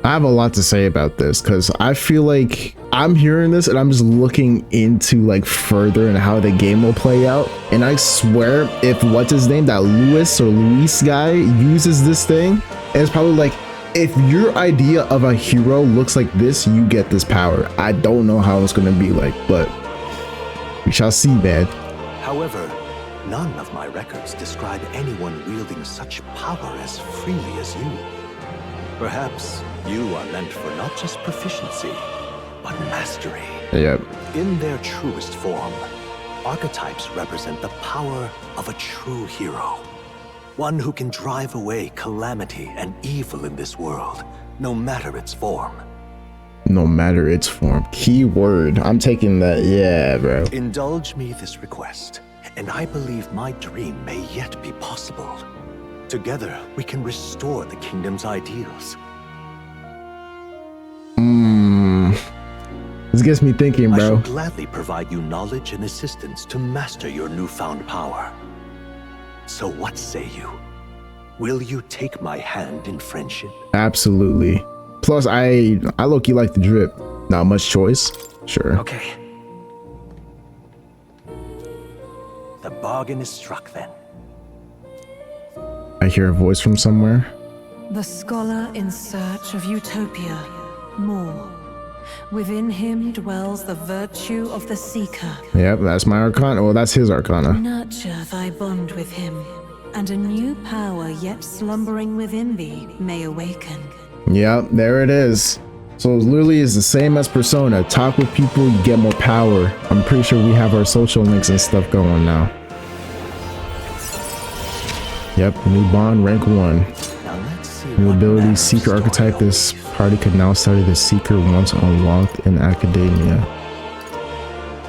I have a lot to say about this because I feel like I'm hearing this and I'm just looking into like further and how the game will play out. And I swear, if what's his name, that Luis guy uses this thing, and it's probably like, if your idea of a hero looks like this, you get this power. I don't know how it's gonna be like, but we shall see, man. However, none of my records describe anyone wielding such power as freely as you. Perhaps you are meant for not just proficiency, but mastery. Yep. In their truest form, archetypes represent the power of a true hero. One who can drive away calamity and evil in this world, no matter its form. No matter its form. Key word. I'm taking that. Yeah, bro. Indulge me this request, and I believe my dream may yet be possible. Together, we can restore the kingdom's ideals. This gets me thinking, bro. I shall gladly provide you knowledge and assistance to master your newfound power. So what say you? Will you take my hand in friendship? Absolutely. Plus, I low-key like the drip. Not much choice. Sure. Okay. The bargain is struck then. I hear a voice from somewhere. The scholar in search of utopia, more. Within him dwells the virtue of the seeker. Yep, that's my arcana. Well, that's his arcana. Nurture thy bond with him, and a new power yet slumbering within thee may awaken. Yep, there it is. So it literally is the same as Persona. Talk with people, you get more power. I'm pretty sure we have our social links and stuff going now. Yep, new bond, rank 1. New ability, Seeker Archetype. This party could now study the Seeker once unlocked in Academia.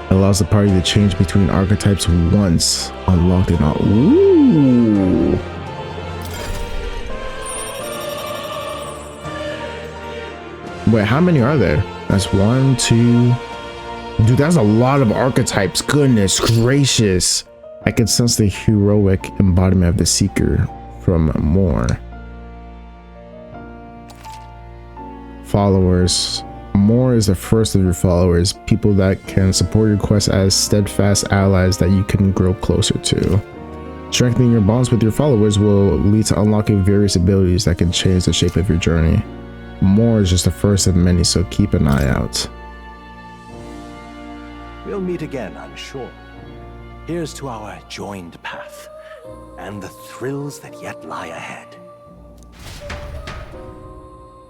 It allows the party to change between archetypes once unlocked in all. Ooh. Wait, how many are there? That's 1, 2. Dude, that's a lot of archetypes. Goodness gracious. I can sense the heroic embodiment of the Seeker from more. Followers. More is the first of your followers, people that can support your quest as steadfast allies that you can grow closer to. Strengthening your bonds with your followers will lead to unlocking various abilities that can change the shape of your journey. More is just the first of many, so keep an eye out. We'll meet again, I'm sure. Here's to our joined path, and the thrills that yet lie ahead.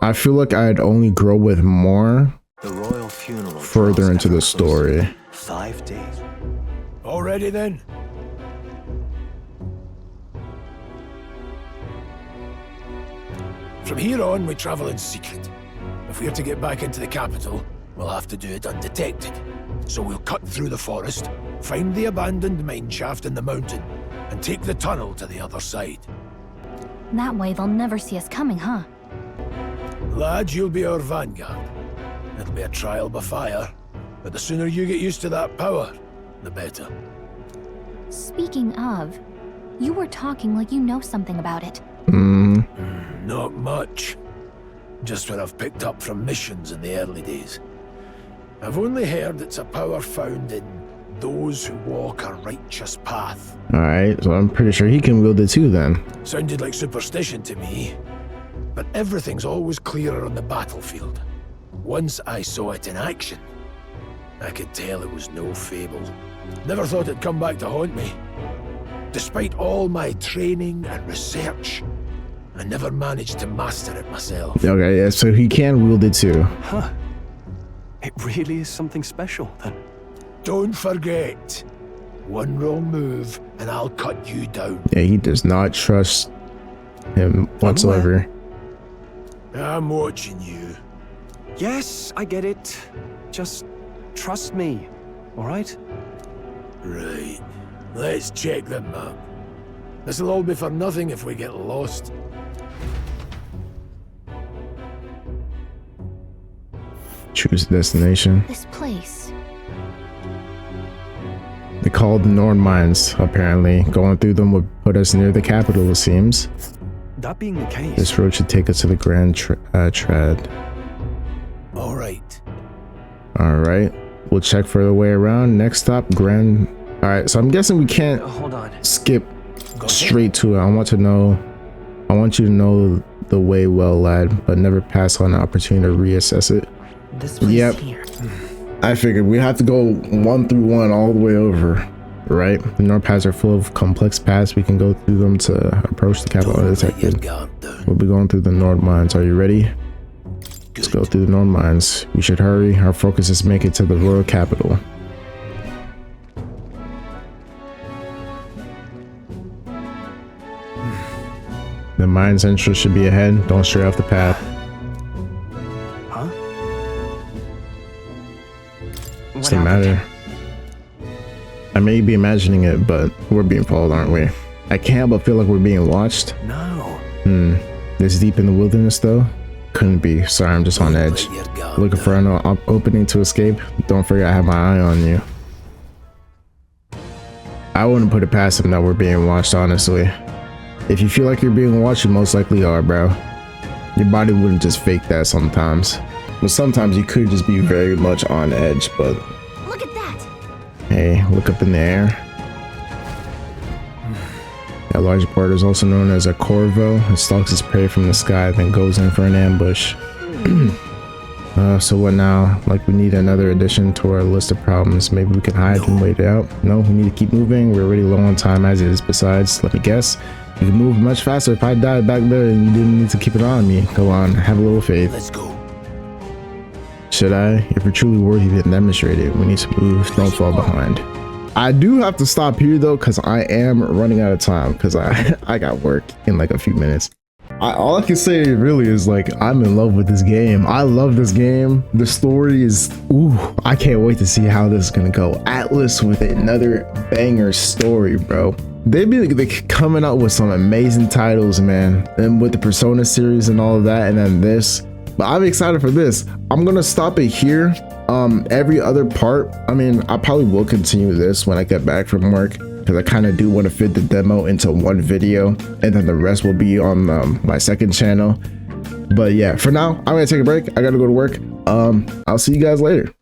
I feel like I'd only grow with more The royal funeral further into the story. 5 days. Already then? From here on, we travel in secret. If we're to get back into the capital, we'll have to do it undetected. So we'll cut through the forest, find the abandoned mine shaft in the mountain, and take the tunnel to the other side. That way they'll never see us coming, huh? Lad, you'll be our vanguard. It'll be a trial by fire, but the sooner you get used to that power, the better. Speaking of, you were talking like you know something about it. Not much. Just what I've picked up from missions in the early days. I've only heard it's a power found in those who walk a righteous path. Alright, so I'm pretty sure he can wield it too then. Sounded like superstition to me, but everything's always clearer on the battlefield. Once I saw it in action, I could tell it was no fable. Never thought it'd come back to haunt me. Despite all my training and research, I never managed to master it myself. Okay, yeah, so he can wield it too. Huh. It really is something special, then. Don't forget, one wrong move and I'll cut you down. Yeah, he does not trust him whatsoever. I'm watching you. Yes, I get it. Just trust me, all right? Right. Let's check the map. This'll all be for nothing if we get lost. Choose destination. This place. They called the Norn Mines, apparently. Going through them would put us near the capital, it seems. That being the case... This road should take us to the Grand Trad. Alright. Alright. We'll check for the way around. Next stop, Grand... Alright, so I'm guessing we can't skip straight to it. I want you to know the way well, lad, but never pass on an opportunity to reassess it. This place here. I figured we have to go 1 through 1 all the way over, right? The North paths are full of complex paths. We can go through them to approach the capital undetected. We'll be going through the North Mines. Are you ready? Let's go through the North Mines. We should hurry. Our focus is make it to the royal capital. The mines entrance should be ahead. Don't stray off the path. Huh? What's the matter? I may be imagining it, but we're being followed, aren't we? I can't help but feel like we're being watched. No. This deep in the wilderness, though? Couldn't be. Sorry, I'm just on edge. Looking for an opening to escape? Don't forget I have my eye on you. I wouldn't put it past him that we're being watched, honestly. If you feel like you're being watched, you most likely are, bro. Your body wouldn't just fake that sometimes. But sometimes you could just be very much on edge, but... Look at that! Hey, look up in the air. That large bird is also known as a corvo. It stalks its prey from the sky, then goes in for an ambush. So what now? Like, we need another addition to our list of problems. Maybe we can hide and wait it out. No, we need to keep moving. We're already low on time as is. Besides, let me guess, you can move much faster if I died back there and you didn't need to keep it on me. Go on, have a little faith. Let's go. Should I? If we're truly worthy to demonstrate it, we need to move. Don't fall behind. I do have to stop here though, because I am running out of time, because I got work in like a few minutes. All I can say really is like, I'm in love with this game. I love this game. The story is, ooh, I can't wait to see how this is gonna go. Atlas with another banger story, bro. They've been coming out with some amazing titles, man. And with the Persona series and all of that, and then this. But I'm excited for this. I'm gonna stop it here. Every other part, I mean, I probably will continue this when I get back from work, because I kind of do want to fit the demo into one video, and then the rest will be on my second channel. But yeah, for now, I'm gonna take a break. I gotta go to work. I'll see you guys later.